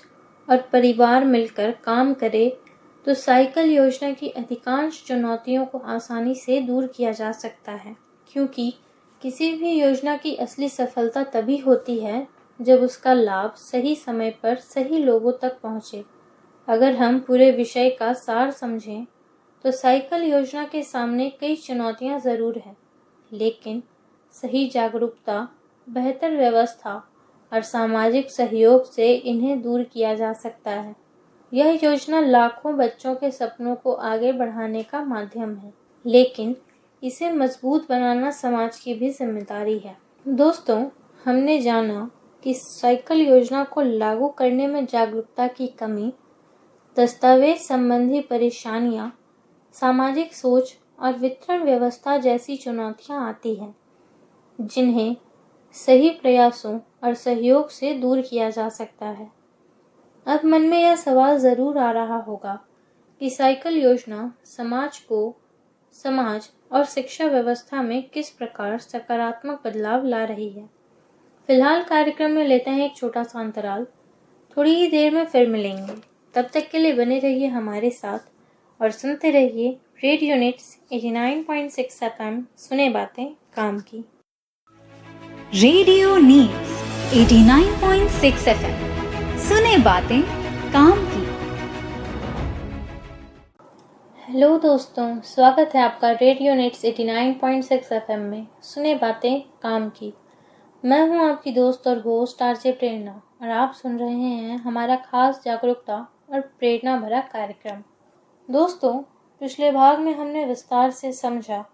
और परिवार मिलकर काम करे तो साइकिल योजना की अधिकांश चुनौतियों को आसानी से दूर किया जा सकता है, क्योंकि किसी भी योजना की असली सफलता तभी होती है जब उसका लाभ सही समय पर सही लोगों तक पहुंचे। अगर हम पूरे विषय का सार समझें तो साइकिल योजना के सामने कई चुनौतियां ज़रूर हैं, लेकिन सही जागरूकता, बेहतर व्यवस्था और सामाजिक सहयोग से इन्हें दूर किया जा सकता है। यह योजना लाखों बच्चों के सपनों को आगे बढ़ाने का माध्यम है, लेकिन इसे मजबूत बनाना समाज की भी जिम्मेदारी है। दोस्तों, हमने जाना कि साइकिल योजना को लागू करने में जागरूकता की कमी, दस्तावेज संबंधी परेशानियां, सामाजिक सोच और वितरण व्यवस्था जैसी चुनौतियां आती हैं, जिन्हें सही प्रयासों और सहयोग से दूर किया जा सकता है। अब मन में यह सवाल ज़रूर आ रहा होगा कि साइकिल योजना समाज और शिक्षा व्यवस्था में किस प्रकार सकारात्मक बदलाव ला रही है। फिलहाल कार्यक्रम में लेते हैं एक छोटा सा अंतराल। थोड़ी ही देर में फिर मिलेंगे। तब तक के लिए बने रहिए हमारे साथ और सुनते रहिए रेडियो नेट्स 89.6 FM। सुने बातें काम की। Radio needs 89.6 FM। सुने बातें काम की। हेलो दोस्तों, स्वागत है आपका रेडियो नेट्स 89.6 FM में सुने बातें काम की। मैं हूं आपकी दोस्त और होस्ट आरजे प्रेरणा और आप सुन रहे हैं हमारा खास जागरूकता और प्रेरणा भरा कार्यक्रम। दोस्तों, पिछले भाग में हमने विस्तार से समझा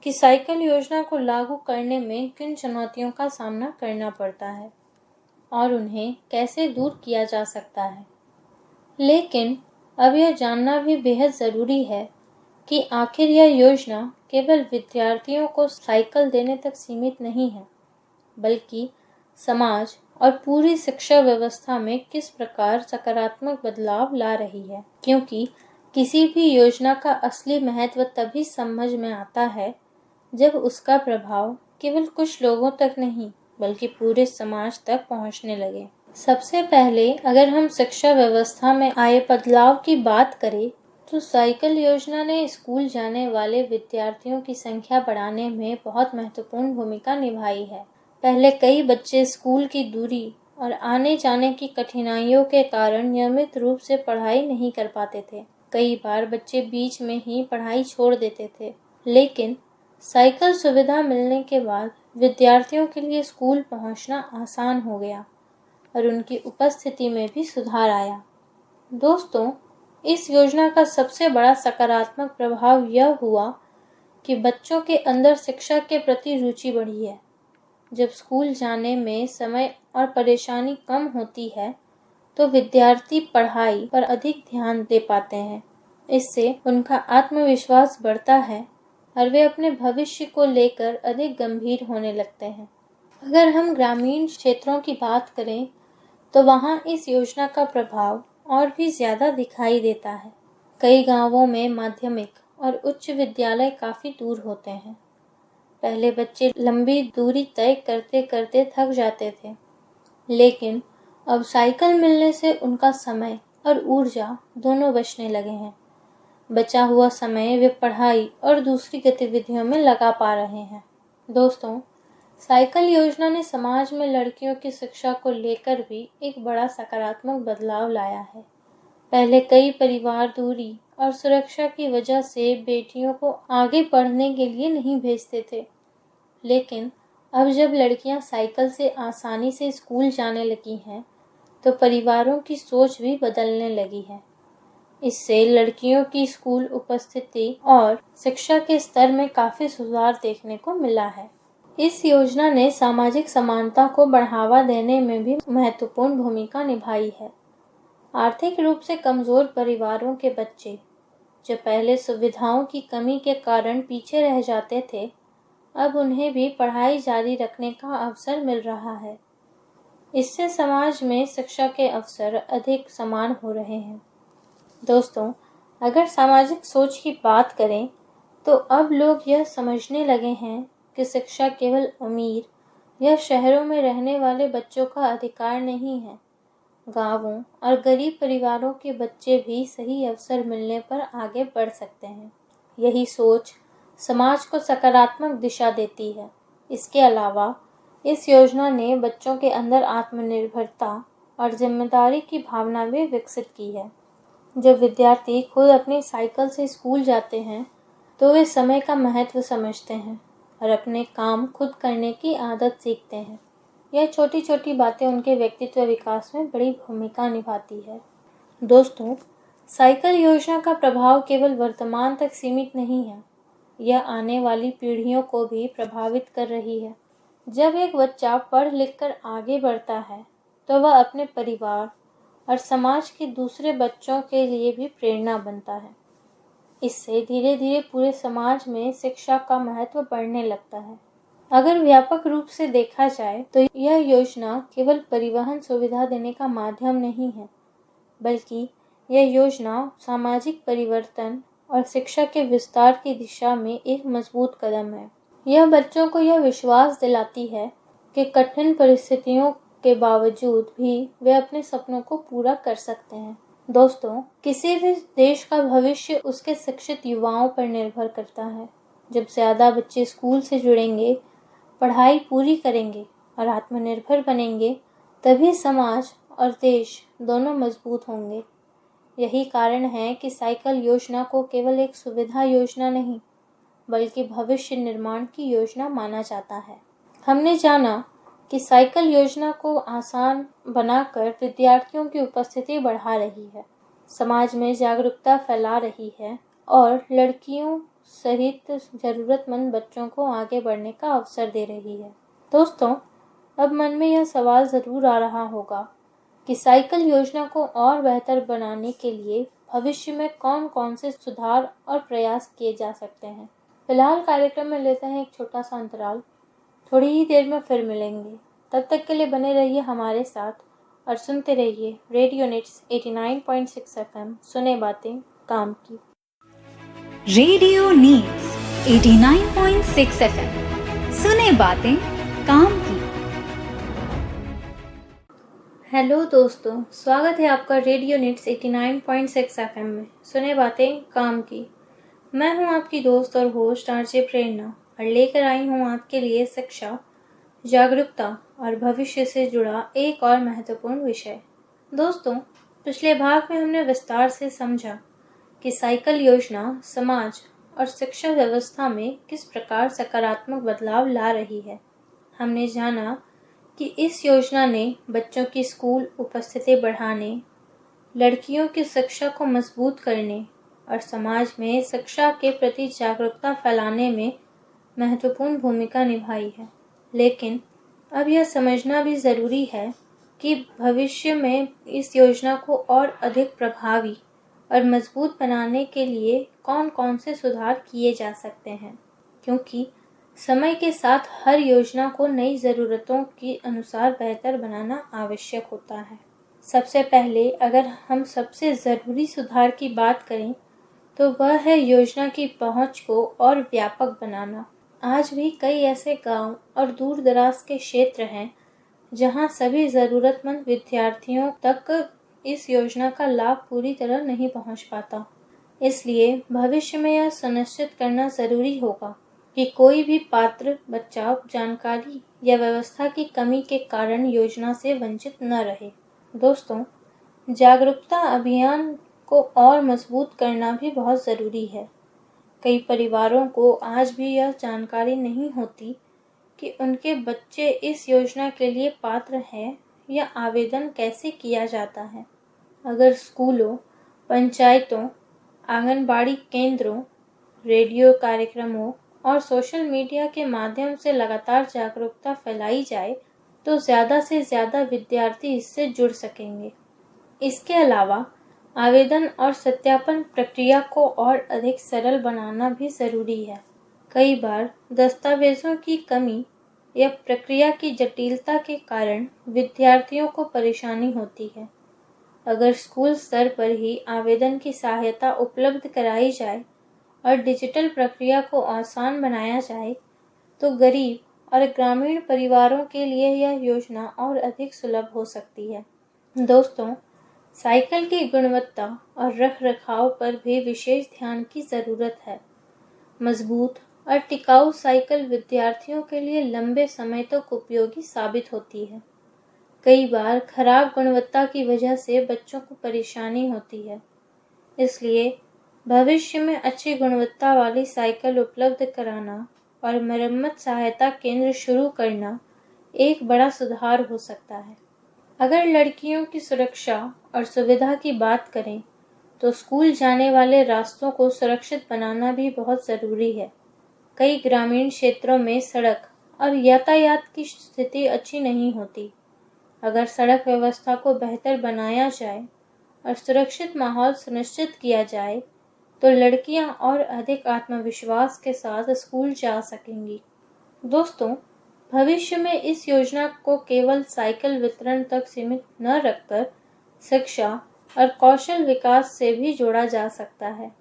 कि साइकिल योजना को लागू करने में किन चुनौतियों का सामना करना पड़ता है और उन्हें कैसे दूर किया जा सकता है। लेकिन अब यह जानना भी बेहद ज़रूरी है कि आखिर यह योजना केवल विद्यार्थियों को साइकिल देने तक सीमित नहीं है, बल्कि समाज और पूरी शिक्षा व्यवस्था में किस प्रकार सकारात्मक बदलाव ला रही है। क्योंकि किसी भी योजना का असली महत्व तभी समझ में आता है जब उसका प्रभाव केवल कुछ लोगों तक नहीं बल्कि पूरे समाज तक पहुंचने लगे। सबसे पहले अगर हम शिक्षा व्यवस्था में आए बदलाव की बात करें तो साइकिल योजना ने स्कूल जाने वाले विद्यार्थियों की संख्या बढ़ाने में बहुत महत्वपूर्ण भूमिका निभाई है। पहले कई बच्चे स्कूल की दूरी और आने जाने की कठिनाइयों के कारण नियमित रूप से पढ़ाई नहीं कर पाते थे। कई बार बच्चे बीच में ही पढ़ाई छोड़ देते थे, लेकिन साइकिल सुविधा मिलने के बाद विद्यार्थियों के लिए स्कूल पहुंचना आसान हो गया और उनकी उपस्थिति में भी सुधार आया। दोस्तों, इस योजना का सबसे बड़ा सकारात्मक प्रभाव यह हुआ कि बच्चों के अंदर शिक्षा के प्रति रुचि बढ़ी है। जब स्कूल जाने में समय और परेशानी कम होती है तो विद्यार्थी पढ़ाई पर अधिक ध्यान दे पाते हैं। इससे उनका आत्मविश्वास बढ़ता है और वे अपने भविष्य को लेकर अधिक गंभीर होने लगते हैं। अगर हम ग्रामीण क्षेत्रों की बात करें तो वहाँ इस योजना का प्रभाव और भी ज़्यादा दिखाई देता है। कई गांवों में माध्यमिक और उच्च विद्यालय काफ़ी दूर होते हैं। पहले बच्चे लंबी दूरी तय करते करते थक जाते थे, लेकिन अब साइकिल मिलने से उनका समय और ऊर्जा दोनों बचने लगे हैं। बचा हुआ समय वे पढ़ाई और दूसरी गतिविधियों में लगा पा रहे हैं। दोस्तों, साइकिल योजना ने समाज में लड़कियों की शिक्षा को लेकर भी एक बड़ा सकारात्मक बदलाव लाया है। पहले कई परिवार दूरी और सुरक्षा की वजह से बेटियों को आगे पढ़ने के लिए नहीं भेजते थे, लेकिन अब जब लड़कियां साइकिल से आसानी से स्कूल जाने लगी हैं, तो परिवारों की सोच भी बदलने लगी है। इससे लड़कियों की स्कूल उपस्थिति और शिक्षा के स्तर में काफ़ी सुधार देखने को मिला है। इस योजना ने सामाजिक समानता को बढ़ावा देने में भी महत्वपूर्ण भूमिका निभाई है। आर्थिक रूप से कमज़ोर परिवारों के बच्चे जो पहले सुविधाओं की कमी के कारण पीछे रह जाते थे, अब उन्हें भी पढ़ाई जारी रखने का अवसर मिल रहा है। इससे समाज में शिक्षा के अवसर अधिक समान हो रहे हैं। दोस्तों, अगर सामाजिक सोच की बात करें तो अब लोग यह समझने लगे हैं कि शिक्षा केवल अमीर या शहरों में रहने वाले बच्चों का अधिकार नहीं है। गांवों और गरीब परिवारों के बच्चे भी सही अवसर मिलने पर आगे बढ़ सकते हैं। यही सोच समाज को सकारात्मक दिशा देती है। इसके अलावा इस योजना ने बच्चों के अंदर आत्मनिर्भरता और जिम्मेदारी की भावना भी विकसित की है। जब विद्यार्थी खुद अपनी साइकिल से स्कूल जाते हैं तो वे समय का महत्व समझते हैं और अपने काम खुद करने की आदत सीखते हैं। यह छोटी छोटी बातें उनके व्यक्तित्व विकास में बड़ी भूमिका निभाती है। दोस्तों, साइकिल योजना का प्रभाव केवल वर्तमान तक सीमित नहीं है, यह आने वाली पीढ़ियों को भी प्रभावित कर रही है। जब एक बच्चा पढ़ लिख कर आगे बढ़ता है तो वह अपने परिवार और समाज के दूसरे बच्चों के लिए भी प्रेरणा बनता है। इससे धीरे धीरे पूरे समाज में शिक्षा का महत्व बढ़ने लगता है। अगर व्यापक रूप से देखा जाए तो यह योजना केवल परिवहन सुविधा देने का माध्यम नहीं है, बल्कि यह योजना सामाजिक परिवर्तन और शिक्षा के विस्तार की दिशा में एक मजबूत कदम है। यह बच्चों को यह विश्वास दिलाती है कि कठिन परिस्थितियों के बावजूद भी वे अपने सपनों को पूरा कर सकते हैं। दोस्तों, किसी भी देश का भविष्य उसके शिक्षित युवाओं पर निर्भर करता है। जब ज़्यादा बच्चे स्कूल से जुड़ेंगे, पढ़ाई पूरी करेंगे और आत्मनिर्भर बनेंगे, तभी समाज और देश दोनों मजबूत होंगे। यही कारण है कि साइकिल योजना को केवल एक सुविधा योजना नहीं, बल्कि भविष्य निर्माण की योजना माना जाता है। हमने जाना कि साइकिल योजना को आसान बनाकर विद्यार्थियों की उपस्थिति बढ़ा रही है, समाज में जागरूकता फैला रही है और लड़कियों सहित ज़रूरतमंद बच्चों को आगे बढ़ने का अवसर दे रही है। दोस्तों, अब मन में यह सवाल ज़रूर आ रहा होगा कि साइकिल योजना को और बेहतर बनाने के लिए भविष्य में कौन कौन से सुधार और प्रयास किए जा सकते हैं। फिलहाल कार्यक्रम में लेते हैं एक छोटा सा अंतराल। थोड़ी ही देर में फिर मिलेंगे। तब तक के लिए बने रहिए हमारे साथ और सुनते रहिए रेडियो नेट्स 89.6 FM। सुने बातें काम की। Radio needs 89.6 FM। सुने बातें काम की। हेलो दोस्तों, स्वागत है आपका रेडियो नेट्स 89.6 FM में। सुने बातें काम की। मैं हूं आपकी दोस्त और होस्ट आरजे प्रेरणा और लेकर आई हूं आपके लिए शिक्षा, जागरूकता और भविष्य से जुड़ा एक और महत्वपूर्ण विषय। दोस्तों, पिछले भाग में हमने विस्तार से समझा कि साइकिल योजना समाज और शिक्षा व्यवस्था में किस प्रकार सकारात्मक बदलाव ला रही है। हमने जाना कि इस योजना ने बच्चों की स्कूल उपस्थिति बढ़ाने, लड़कियों की शिक्षा को मजबूत करने और समाज में शिक्षा के प्रति जागरूकता फैलाने में महत्वपूर्ण भूमिका निभाई है। लेकिन अब यह समझना भी ज़रूरी है कि भविष्य में इस योजना को और अधिक प्रभावी और मजबूत बनाने के लिए कौन कौन से सुधार किए जा सकते हैं, क्योंकि समय के साथ हर योजना को नई ज़रूरतों के अनुसार बेहतर बनाना आवश्यक होता है। सबसे पहले अगर हम सबसे ज़रूरी सुधार की बात करें तो वह है योजना की पहुंच को और व्यापक बनाना। आज भी कई ऐसे गांव और दूर दराज के क्षेत्र हैं जहां सभी ज़रूरतमंद विद्यार्थियों तक इस योजना का लाभ पूरी तरह नहीं पहुंच पाता। इसलिए भविष्य में यह सुनिश्चित करना ज़रूरी होगा कि कोई भी पात्र बच्चा जानकारी या व्यवस्था की कमी के कारण योजना से वंचित न रहे। दोस्तों, जागरूकता अभियान को और मजबूत करना भी बहुत ज़रूरी है। कई परिवारों को आज भी यह जानकारी नहीं होती कि उनके बच्चे इस योजना के लिए पात्र हैं या आवेदन कैसे किया जाता है। अगर स्कूलों, पंचायतों, आंगनबाड़ी केंद्रों, रेडियो कार्यक्रमों और सोशल मीडिया के माध्यम से लगातार जागरूकता फैलाई जाए तो ज़्यादा से ज़्यादा विद्यार्थी इससे जुड़ सकेंगे। इसके अलावा आवेदन और सत्यापन प्रक्रिया को और अधिक सरल बनाना भी ज़रूरी है। कई बार दस्तावेज़ों की कमी या प्रक्रिया की जटिलता के कारण विद्यार्थियों को परेशानी होती है। अगर स्कूल स्तर पर ही आवेदन की सहायता उपलब्ध कराई जाए और डिजिटल प्रक्रिया को आसान बनाया जाए तो गरीब और ग्रामीण परिवारों के लिए यह योजना और अधिक सुलभ हो सकती है। दोस्तों, साइकिल की गुणवत्ता और रखरखाव पर भी विशेष ध्यान की ज़रूरत है। मजबूत और टिकाऊ साइकिल विद्यार्थियों के लिए लंबे समय तक उपयोगी साबित होती है। कई बार खराब गुणवत्ता की वजह से बच्चों को परेशानी होती है। इसलिए भविष्य में अच्छी गुणवत्ता वाली साइकिल उपलब्ध कराना और मरम्मत सहायता केंद्र शुरू करना एक बड़ा सुधार हो सकता है। अगर लड़कियों की सुरक्षा और सुविधा की बात करें तो स्कूल जाने वाले रास्तों को सुरक्षित बनाना भी बहुत ज़रूरी है। कई ग्रामीण क्षेत्रों में सड़क और यातायात की स्थिति अच्छी नहीं होती। अगर सड़क व्यवस्था को बेहतर बनाया जाए और सुरक्षित माहौल सुनिश्चित किया जाए तो लड़कियां और अधिक आत्मविश्वास के साथ स्कूल जा सकेंगी। दोस्तों, भविष्य में इस योजना को केवल साइकिल वितरण तक सीमित न रखकर शिक्षा और कौशल विकास से भी जोड़ा जा सकता है।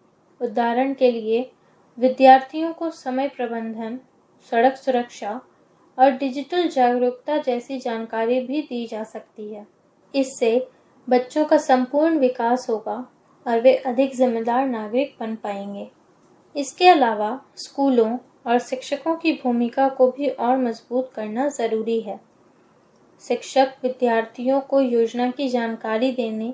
उदाहरण के लिए विद्यार्थियों को समय प्रबंधन, सड़क सुरक्षा और डिजिटल जागरूकता जैसी जानकारी भी दी जा सकती है। इससे बच्चों का संपूर्ण विकास होगा और वे अधिक जिम्मेदार नागरिक बन पाएंगे। इसके अलावा स्कूलों और शिक्षकों की भूमिका को भी और मजबूत करना ज़रूरी है। शिक्षक विद्यार्थियों को योजना की जानकारी देने,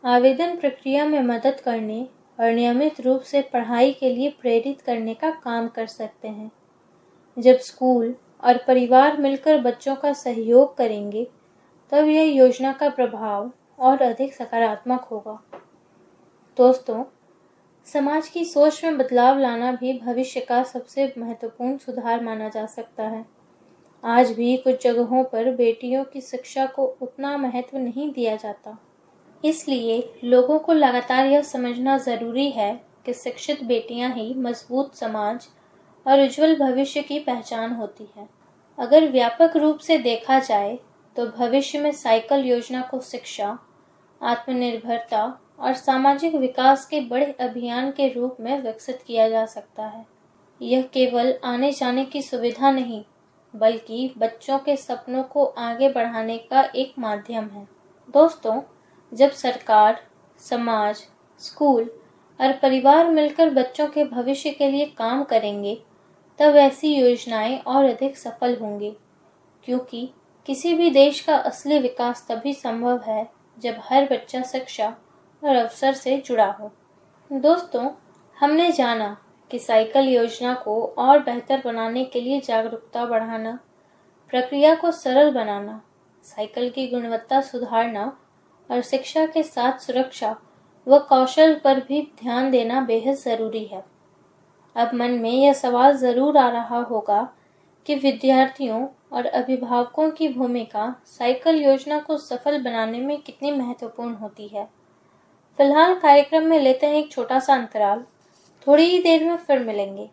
आवेदन प्रक्रिया में मदद करने और नियमित रूप से पढ़ाई के लिए प्रेरित करने का काम कर सकते हैं। जब स्कूल और परिवार मिलकर बच्चों का सहयोग करेंगे तब यह योजना का प्रभाव और अधिक सकारात्मक होगा। दोस्तों, समाज की सोच में बदलाव लाना भी भविष्य का सबसे महत्वपूर्ण सुधार माना जा सकता है। आज भी कुछ जगहों पर बेटियों की शिक्षा को उतना महत्व नहीं दिया जाता। इसलिए लोगों को लगातार यह समझना ज़रूरी है कि शिक्षित बेटियां ही मजबूत समाज और उज्जवल भविष्य की पहचान होती है। अगर व्यापक रूप से देखा जाए तो भविष्य में साइकिल योजना को शिक्षा, आत्मनिर्भरता और सामाजिक विकास के बड़े अभियान के रूप में विकसित किया जा सकता है। यह केवल आने जाने की सुविधा नहीं, बल्कि बच्चों के सपनों को आगे बढ़ाने का एक माध्यम है। दोस्तों, जब सरकार, समाज, स्कूल और परिवार मिलकर बच्चों के भविष्य के लिए काम करेंगे, तब ऐसी योजनाएं और अधिक सफल होंगी, क्योंकि किसी भी देश का असली विकास तभी संभव है जब हर बच्चा शिक्षा और अवसर से जुड़ा हो। दोस्तों, हमने जाना कि साइकिल योजना को और बेहतर बनाने के लिए जागरूकता बढ़ाना, प्रक्रिया को सरल बनाना, साइकिल की गुणवत्ता सुधारना और शिक्षा के साथ सुरक्षा व कौशल पर भी ध्यान देना बेहद ज़रूरी है। अब मन में यह सवाल ज़रूर आ रहा होगा कि विद्यार्थियों और अभिभावकों की भूमिका साइकिल योजना को सफल बनाने में कितनी महत्वपूर्ण होती है। फिलहाल कार्यक्रम में लेते हैं एक छोटा सा अंतराल, थोड़ी ही देर में फिर मिलेंगे।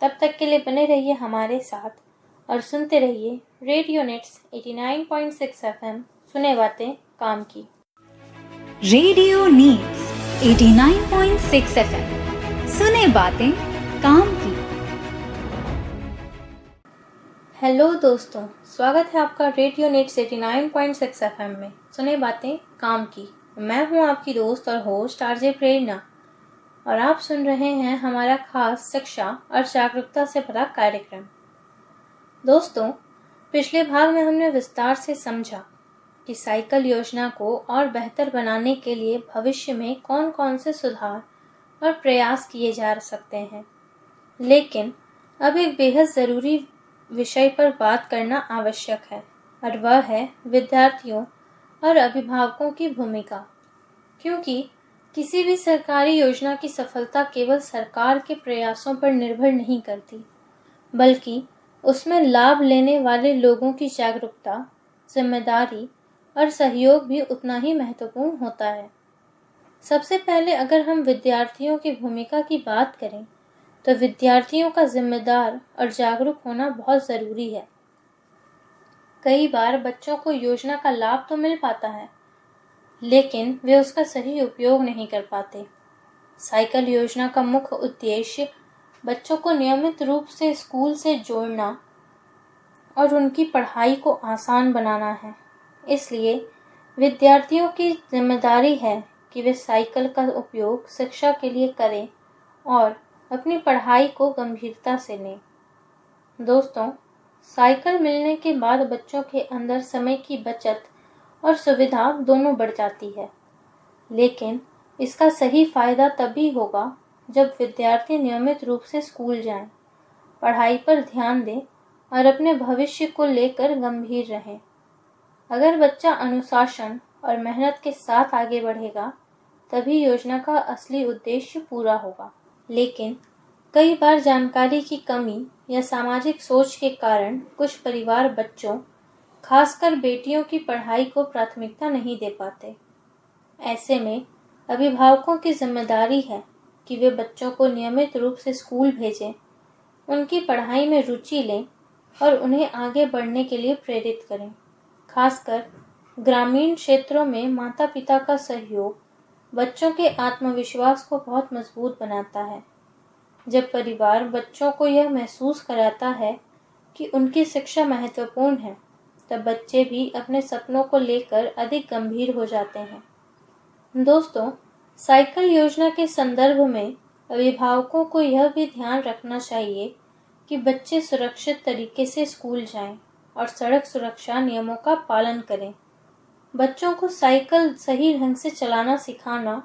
तब तक के लिए बने रहिए हमारे साथ और सुनते रहिए रेडियो नेट्स 89.6 FM, सुने बातें काम की। रेडियो नीड्स 89.6 FM, सुने बातें काम की। हेलो दोस्तों, स्वागत है आपका रेडियो नेट्स 89.6 FM में, सुने बातें काम की। मैं हूं आपकी दोस्त और होस्ट आरजे प्रेरणा और आप सुन रहे हैं हमारा खास शिक्षा और जागरूकता से भरा कार्यक्रम। दोस्तों, पिछले भाग में हमने विस्तार से समझा कि साइकिल योजना को और बेहतर बनाने के लिए भविष्य में कौन कौन से सुधार और प्रयास किए जा सकते हैं। लेकिन अब एक बेहद ज़रूरी विषय पर बात करना आवश्यक है और वह है विद्यार्थियों और अभिभावकों की भूमिका। क्योंकि किसी भी सरकारी योजना की सफलता केवल सरकार के प्रयासों पर निर्भर नहीं करती, बल्कि उसमें लाभ लेने वाले लोगों की जागरूकता, जिम्मेदारी और सहयोग भी उतना ही महत्वपूर्ण होता है। सबसे पहले अगर हम विद्यार्थियों की भूमिका की बात करें तो विद्यार्थियों का जिम्मेदार और जागरूक होना बहुत ज़रूरी है। कई बार बच्चों को योजना का लाभ तो मिल पाता है, लेकिन वे उसका सही उपयोग नहीं कर पाते। साइकिल योजना का मुख्य उद्देश्य बच्चों को नियमित रूप से स्कूल से जोड़ना और उनकी पढ़ाई को आसान बनाना है। इसलिए विद्यार्थियों की जिम्मेदारी है कि वे साइकिल का उपयोग शिक्षा के लिए करें और अपनी पढ़ाई को गंभीरता से लें। दोस्तों, साइकिल मिलने के बाद बच्चों के अंदर समय की बचत और सुविधा दोनों बढ़ जाती है, लेकिन इसका सही फायदा तभी होगा जब विद्यार्थी नियमित रूप से स्कूल जाएं, पढ़ाई पर ध्यान दें और अपने भविष्य को लेकर गंभीर रहें। अगर बच्चा अनुशासन और मेहनत के साथ आगे बढ़ेगा, तभी योजना का असली उद्देश्य पूरा होगा। लेकिन कई बार जानकारी की कमी या सामाजिक सोच के कारण कुछ परिवार बच्चों, खासकर बेटियों की पढ़ाई को प्राथमिकता नहीं दे पाते। ऐसे में अभिभावकों की जिम्मेदारी है कि वे बच्चों को नियमित रूप से स्कूल भेजें, उनकी पढ़ाई में रुचि लें और उन्हें आगे बढ़ने के लिए प्रेरित करें। खासकर ग्रामीण क्षेत्रों में माता पिता का सहयोग बच्चों के आत्मविश्वास को बहुत मजबूत बनाता है। जब परिवार बच्चों को यह महसूस कराता है कि उनकी शिक्षा महत्वपूर्ण है, तब बच्चे भी अपने सपनों को लेकर अधिक गंभीर हो जाते हैं। दोस्तों, साइकिल योजना के संदर्भ में अभिभावकों को यह भी ध्यान रखना चाहिए कि बच्चे सुरक्षित तरीके से स्कूल जाएं और सड़क सुरक्षा नियमों का पालन करें। बच्चों को साइकिल सही ढंग से चलाना सिखाना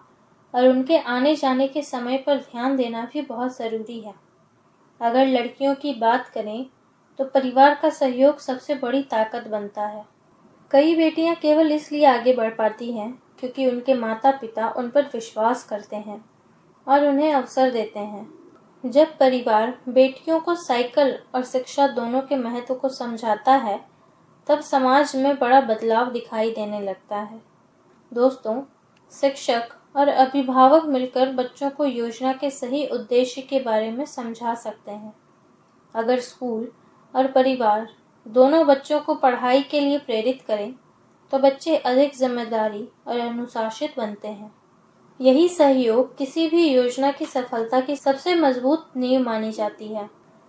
और उनके आने जाने के समय पर ध्यान देना भी बहुत ज़रूरी है। अगर लड़कियों की बात करें तो परिवार का सहयोग सबसे बड़ी ताकत बनता है। कई बेटियां केवल इसलिए आगे बढ़ पाती हैं क्योंकि उनके माता पिता उन पर विश्वास करते हैं और उन्हें अवसर देते हैं। जब परिवार बेटियों को साइकिल और शिक्षा दोनों के महत्व को समझाता है, तब समाज में बड़ा बदलाव दिखाई देने लगता है। दोस्तों, शिक्षक और अभिभावक मिलकर बच्चों को योजना के सही उद्देश्य के बारे में समझा सकते हैं। अगर स्कूल और परिवार दोनों बच्चों को पढ़ाई के लिए प्रेरित करें, तो बच्चे अधिक जिम्मेदारी और अनुशासित बनते हैं। यही सहयोग किसी भी योजना की सफलता की सबसे मजबूत नींव मानी जाती है।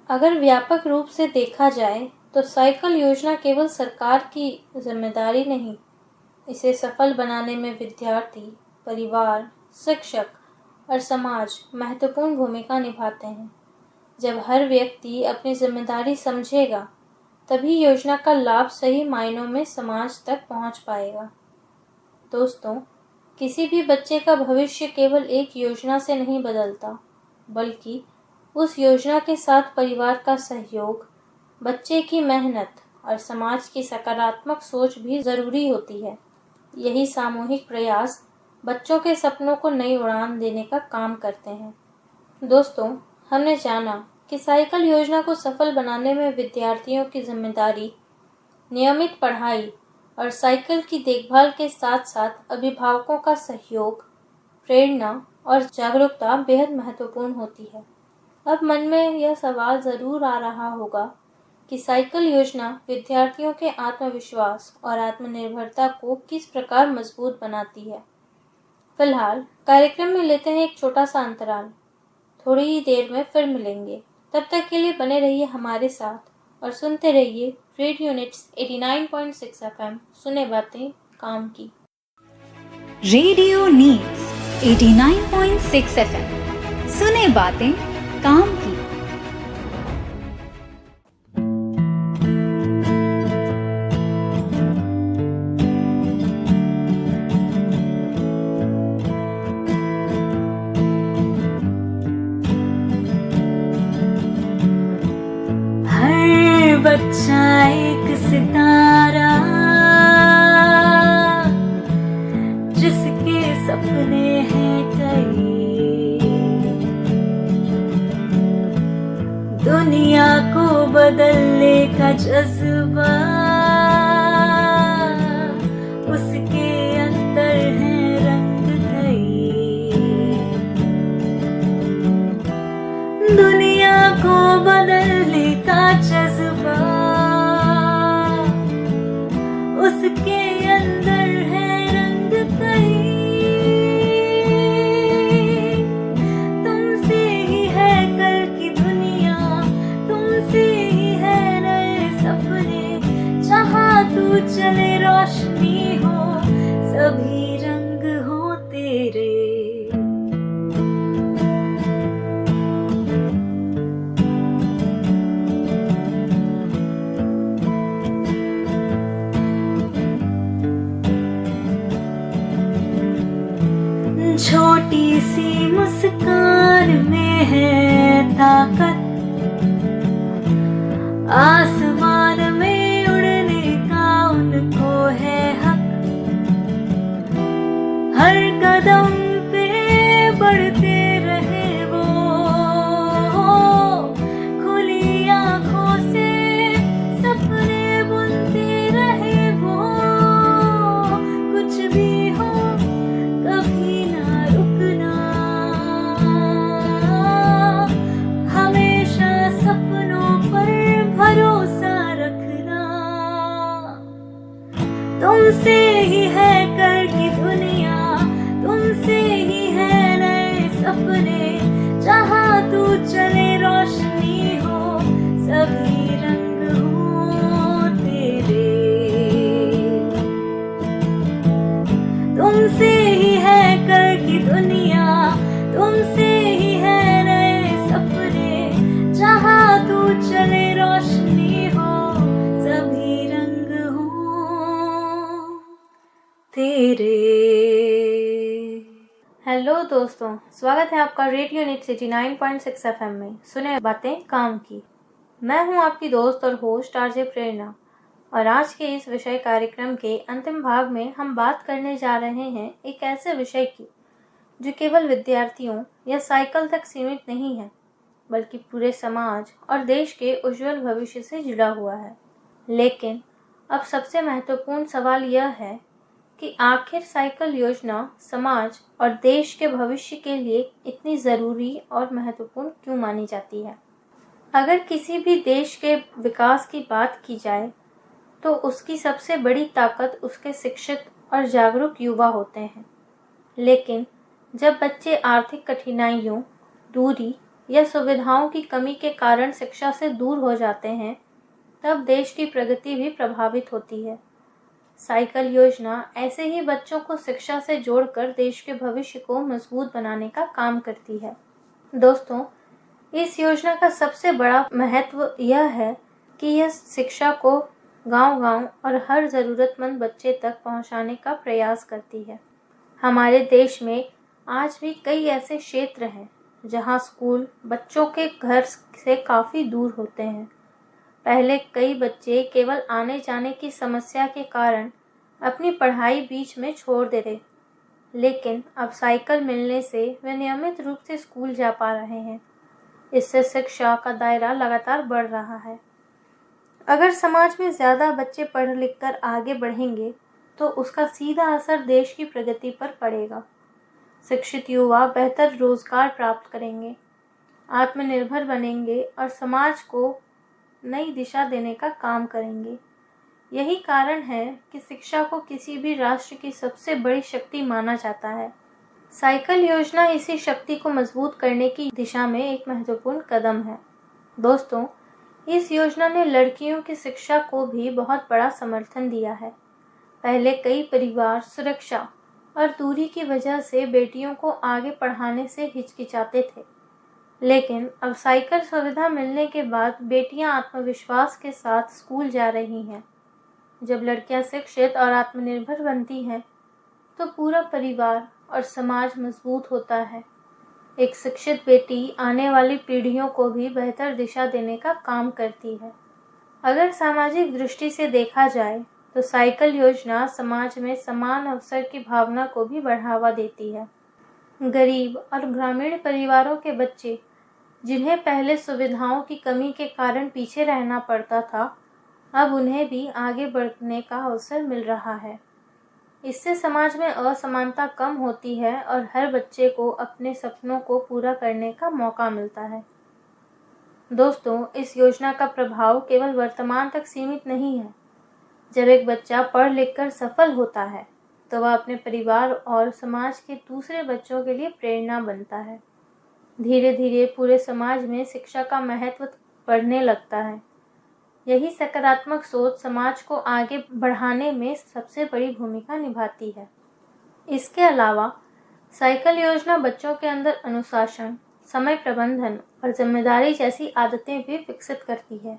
अगर व्यापक रूप से देखा जाए तो साइकिल योजना केवल सरकार की जिम्मेदारी नहीं, इसे सफल बनाने में विद्यार्थी, परिवार, शिक्षक और समाज महत्वपूर्ण भूमिका निभाते हैं। जब हर व्यक्ति अपनी जिम्मेदारी समझेगा, तभी योजना का लाभ सही मायनों में समाज तक पहुंच पाएगा। दोस्तों, किसी भी बच्चे का भविष्य केवल एक योजना से नहीं बदलता, बल्कि उस योजना के साथ परिवार का सहयोग, बच्चे की मेहनत और समाज की सकारात्मक सोच भी ज़रूरी होती है। यही सामूहिक प्रयास बच्चों के सपनों को नई उड़ान देने का काम करते हैं। दोस्तों, हमने जाना कि साइकिल योजना को सफल बनाने में विद्यार्थियों की जिम्मेदारी, नियमित पढ़ाई और साइकिल की देखभाल के साथ साथ अभिभावकों का सहयोग, प्रेरणा और जागरूकता बेहद महत्वपूर्ण होती है। अब मन में यह सवाल ज़रूर आ रहा होगा कि साइकिल योजना विद्यार्थियों के आत्मविश्वास और आत्मनिर्भरता को किस प्रकार मजबूत बनाती है। फिलहाल कार्यक्रम में लेते हैं एक छोटा सा अंतराल। थोड़ी ही देर में फिर मिलेंगे। तब तक के लिए बने रहिए हमारे साथ और सुनते रहिए रेडियो निट्स 89.6 FM। सुने बातें काम की। Radio needs 89.6 FM। सुने बातें काम की। हर बच्चा एक सितारा, जिसके सपने हैं कई, दुनिया को बदलने का जज्बा उसके अंदर है रंग कई। दुनिया को बदलने का जज्बा उसके अंदर है रंग कई। तुमसे ही है कल की दुनिया, तुमसे ही है नए सपने। जहाँ तू चले रोशनी हो, सभी रंग हो तेरे। छोटी सी मुस्कान में है ताकत, आसमान में उड़ने का उनको है हक। हर कदम पे बढ़ते रहे वो, खुली आंखों से सपने बुनते रहे वो। कुछ भी हो कभी ना रुकना, हमेशा सपनों पर भरोसा रखना। तुमसे ही है कल की दुनिया, तुमसे ही है नए सपने। जहाँ तू चले रोशनी हो, सभी रंग हो तेरे। तुमसे ही है कल की दुनिया, तुमसे ही है नए सपने। जहाँ तू चले रोशनी हो, सभी रंग हो तेरे। हेलो दोस्तों, स्वागत है आपका रेडियो निट्स 89.6 FM में। सुने बातें काम की। मैं हूं आपकी दोस्त और होस्ट आरजे प्रेरणा, और आज के इस विषय कार्यक्रम के अंतिम भाग में हम बात करने जा रहे हैं एक ऐसे विषय की जो केवल विद्यार्थियों या साइकिल तक सीमित नहीं है, बल्कि पूरे समाज और देश के उज्जवल भविष्य से जुड़ा हुआ है। लेकिन अब सबसे महत्वपूर्ण सवाल यह है कि आखिर साइकिल योजना समाज और देश के भविष्य के लिए इतनी ज़रूरी और महत्वपूर्ण क्यों मानी जाती है। अगर किसी भी देश के विकास की बात की जाए तो उसकी सबसे बड़ी ताकत उसके शिक्षित और जागरूक युवा होते हैं। लेकिन जब बच्चे आर्थिक कठिनाइयों, दूरी या सुविधाओं की कमी के कारण शिक्षा से दूर हो जाते हैं, तब देश की प्रगति भी प्रभावित होती है। साइकिल योजना ऐसे ही बच्चों को शिक्षा से जोड़कर देश के भविष्य को मजबूत बनाने का काम करती है। दोस्तों, इस योजना का सबसे बड़ा महत्व यह है कि यह शिक्षा को गांव-गांव और हर ज़रूरतमंद बच्चे तक पहुंचाने का प्रयास करती है। हमारे देश में आज भी कई ऐसे क्षेत्र हैं जहां स्कूल बच्चों के घर से काफ़ी दूर होते हैं। पहले कई बच्चे केवल आने जाने की समस्या के कारण अपनी पढ़ाई बीच में छोड़ दे रहे, लेकिन अब साइकिल मिलने से वे नियमित रूप से स्कूल जा पा रहे हैं। इससे शिक्षा का दायरा लगातार बढ़ रहा है। अगर समाज में ज़्यादा बच्चे पढ़ लिख कर आगे बढ़ेंगे तो उसका सीधा असर देश की प्रगति पर पड़ेगा। शिक्षित युवा बेहतर रोजगार प्राप्त करेंगे, आत्मनिर्भर बनेंगे और समाज को नई दिशा देने का काम करेंगे। यही कारण है कि शिक्षा को किसी भी राष्ट्र की सबसे बड़ी शक्ति माना जाता है। साइकिल योजना इसी शक्ति को मजबूत करने की दिशा में एक महत्वपूर्ण कदम है। दोस्तों, इस योजना ने लड़कियों की शिक्षा को भी बहुत बड़ा समर्थन दिया है। पहले कई परिवार सुरक्षा और दूरी की वजह से बेटियों को आगे पढ़ाने से हिचकिचाते थे, लेकिन अब साइकिल सुविधा मिलने के बाद बेटियां आत्मविश्वास के साथ स्कूल जा रही हैं। जब लड़कियां शिक्षित और आत्मनिर्भर बनती हैं तो पूरा परिवार और समाज मजबूत होता है। एक शिक्षित बेटी आने वाली पीढ़ियों को भी बेहतर दिशा देने का काम करती है। अगर सामाजिक दृष्टि से देखा जाए तो साइकिल योजना समाज में समान अवसर की भावना को भी बढ़ावा देती है। गरीब और ग्रामीण परिवारों के बच्चे, जिन्हें पहले सुविधाओं की कमी के कारण पीछे रहना पड़ता था, अब उन्हें भी आगे बढ़ने का अवसर मिल रहा है। इससे समाज में असमानता कम होती है और हर बच्चे को अपने सपनों को पूरा करने का मौका मिलता है। दोस्तों, इस योजना का प्रभाव केवल वर्तमान तक सीमित नहीं है। जब एक बच्चा पढ़ लिख कर सफल होता है तो वह अपने परिवार और समाज के दूसरे बच्चों के लिए प्रेरणा बनता है। धीरे धीरे पूरे समाज में शिक्षा का महत्व बढ़ने लगता है। यही सकारात्मक सोच समाज को आगे बढ़ाने में सबसे बड़ी भूमिका निभाती है। इसके अलावा साइकिल योजना बच्चों के अंदर अनुशासन, समय प्रबंधन और जिम्मेदारी जैसी आदतें भी विकसित करती है।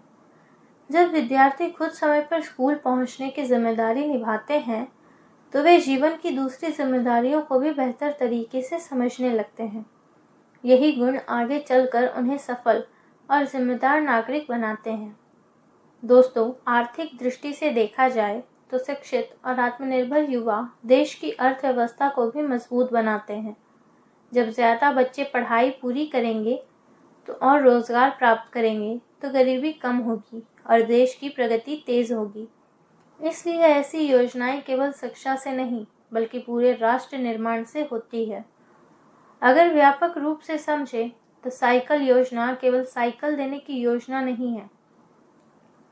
जब विद्यार्थी खुद समय पर स्कूल पहुंचने की जिम्मेदारी निभाते हैं तो वे जीवन की दूसरी जिम्मेदारियों को भी बेहतर तरीके से समझने लगते हैं। यही गुण आगे चलकर उन्हें सफल और जिम्मेदार नागरिक बनाते हैं। दोस्तों, आर्थिक दृष्टि से देखा जाए तो शिक्षित और आत्मनिर्भर युवा देश की अर्थव्यवस्था को भी मजबूत बनाते हैं। जब ज़्यादा बच्चे पढ़ाई पूरी करेंगे तो और रोजगार प्राप्त करेंगे तो गरीबी कम होगी और देश की प्रगति तेज होगी। इसलिए ऐसी योजनाएं केवल शिक्षा से नहीं बल्कि पूरे राष्ट्र निर्माण से होती है। अगर व्यापक रूप से समझे तो साइकिल योजना केवल साइकिल देने की योजना नहीं है।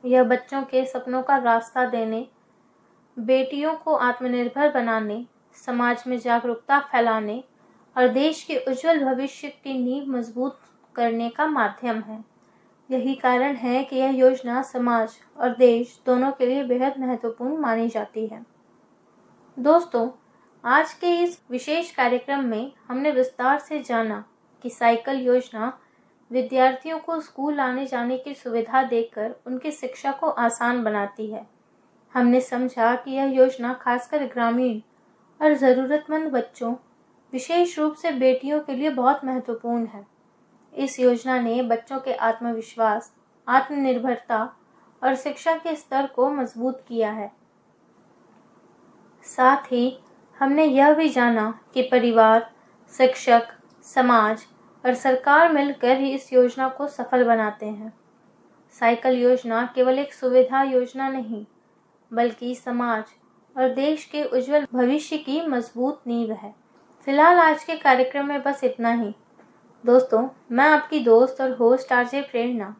यह बच्चों के सपनों का रास्ता देने, बेटियों को आत्मनिर्भर बनाने, समाज में जागरूकता फैलाने और देश के उज्जवल भविष्य की नींव मजबूत करने का माध्यम है। यही कारण है कि यह योजना समाज और देश दोनों के लिए बेहद महत्वपूर्ण मानी जाती है। दोस्तों, आज के इस विशेष कार्यक्रम में हमने विस्तार से जाना कि साइकिल योजना विद्यार्थियों को स्कूल आने जाने की सुविधा देकर उनकी शिक्षा को आसान बनाती है। हमने समझा कि यह योजना खासकर ग्रामीण और ज़रूरतमंद बच्चों, विशेष रूप से बेटियों के लिए बहुत महत्वपूर्ण है। इस योजना ने बच्चों के आत्मविश्वास, आत्मनिर्भरता और शिक्षा के स्तर को मजबूत किया है। साथ ही हमने यह भी जाना कि परिवार, शिक्षक, समाज और सरकार मिलकर ही इस योजना को सफल बनाते हैं। साइकिल योजना केवल एक सुविधा योजना नहीं बल्कि समाज और देश के उज्जवल भविष्य की मजबूत नींव है। फिलहाल आज के कार्यक्रम में बस इतना ही। दोस्तों, मैं आपकी दोस्त और होस्ट आरजे प्रेरणा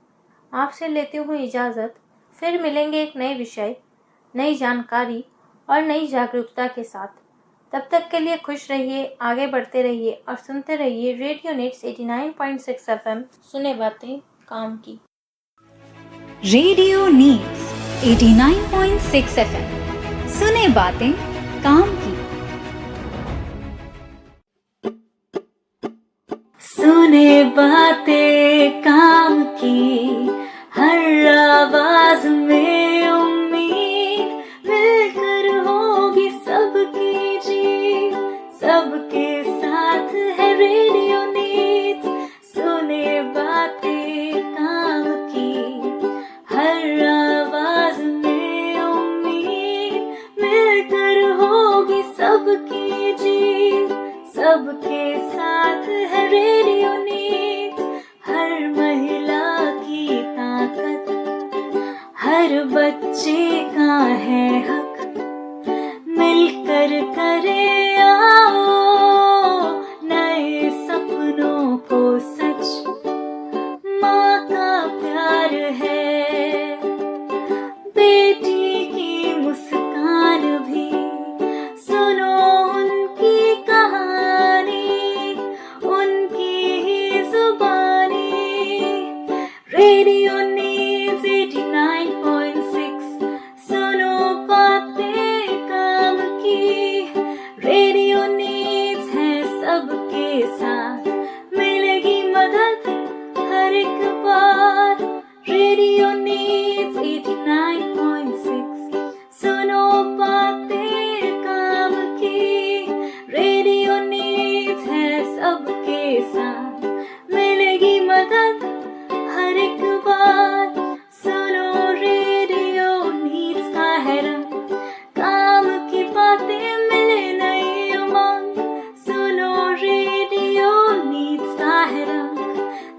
आपसे लेती हूँ इजाज़त। फिर मिलेंगे एक नए विषय, नई जानकारी और नई जागरूकता के साथ। तब तक के लिए खुश रहिए, आगे बढ़ते रहिए और सुनते रहिए रेडियो नेट्स 89.6 FM। सुने बातें काम की। Radio needs 89.6 FM। सुने बातें काम की। सुने बातें काम की, हर आवाज में उम्मीद, मिलकर होगी सबकी जीत, सबके साथ है रेडियो नीड्स। सुने बातें काम की, हर आवाज में उम्मीद, मिलकर बच्चे का है हक, मिलकर करे आओ नए सपनों को सच, माँ का प्यार है। बेटी की मुस्कान भी सुनो उनकी कहानी, उनकी ही जुबानी। रेडियो न्यूज़ 89.6 सुनो बातें काम की। रेडियो न्यूज़ है सबके साथ, मिलेगी मदद हर एक बार। रेडियो न्यूज़ 89.6 सुनो बातें काम की। रेडियो न्यूज़ है सबके साथ, मिलेगी मदद हर एक बार। सुनो रेडियो न्यूज़ का है रंग, काम की बातें मिले नई उमंग। सुनो रेडियो न्यूज़ का है रंग,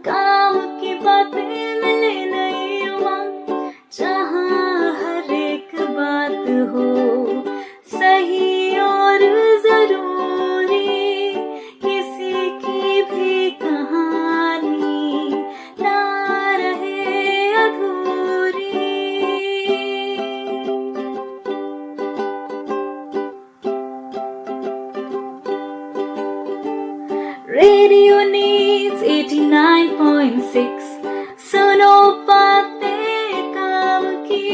काम की बातें मिले नई उमंग। जहाँ हर एक बात हो सही और जरूरी, किसी की भी कहानी ना रहे अधूरी। रेडियो न्यूज़ 89.6 सुनो बातें काम की।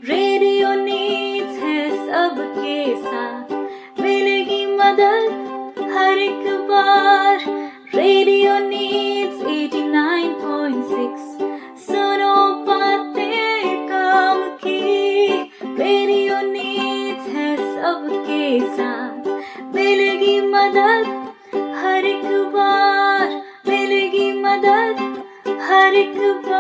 रेडियो न्यूज़ है सबके साथ, मिलेगी मदद हर एक बार। रेडियो न्यूज़ 89.6 सुनो बातें काम की। रेडियो न्यूज़ है सबके साथ, मिलेगी मदद हर एक बार, मिलेगी मदद हर एक बार।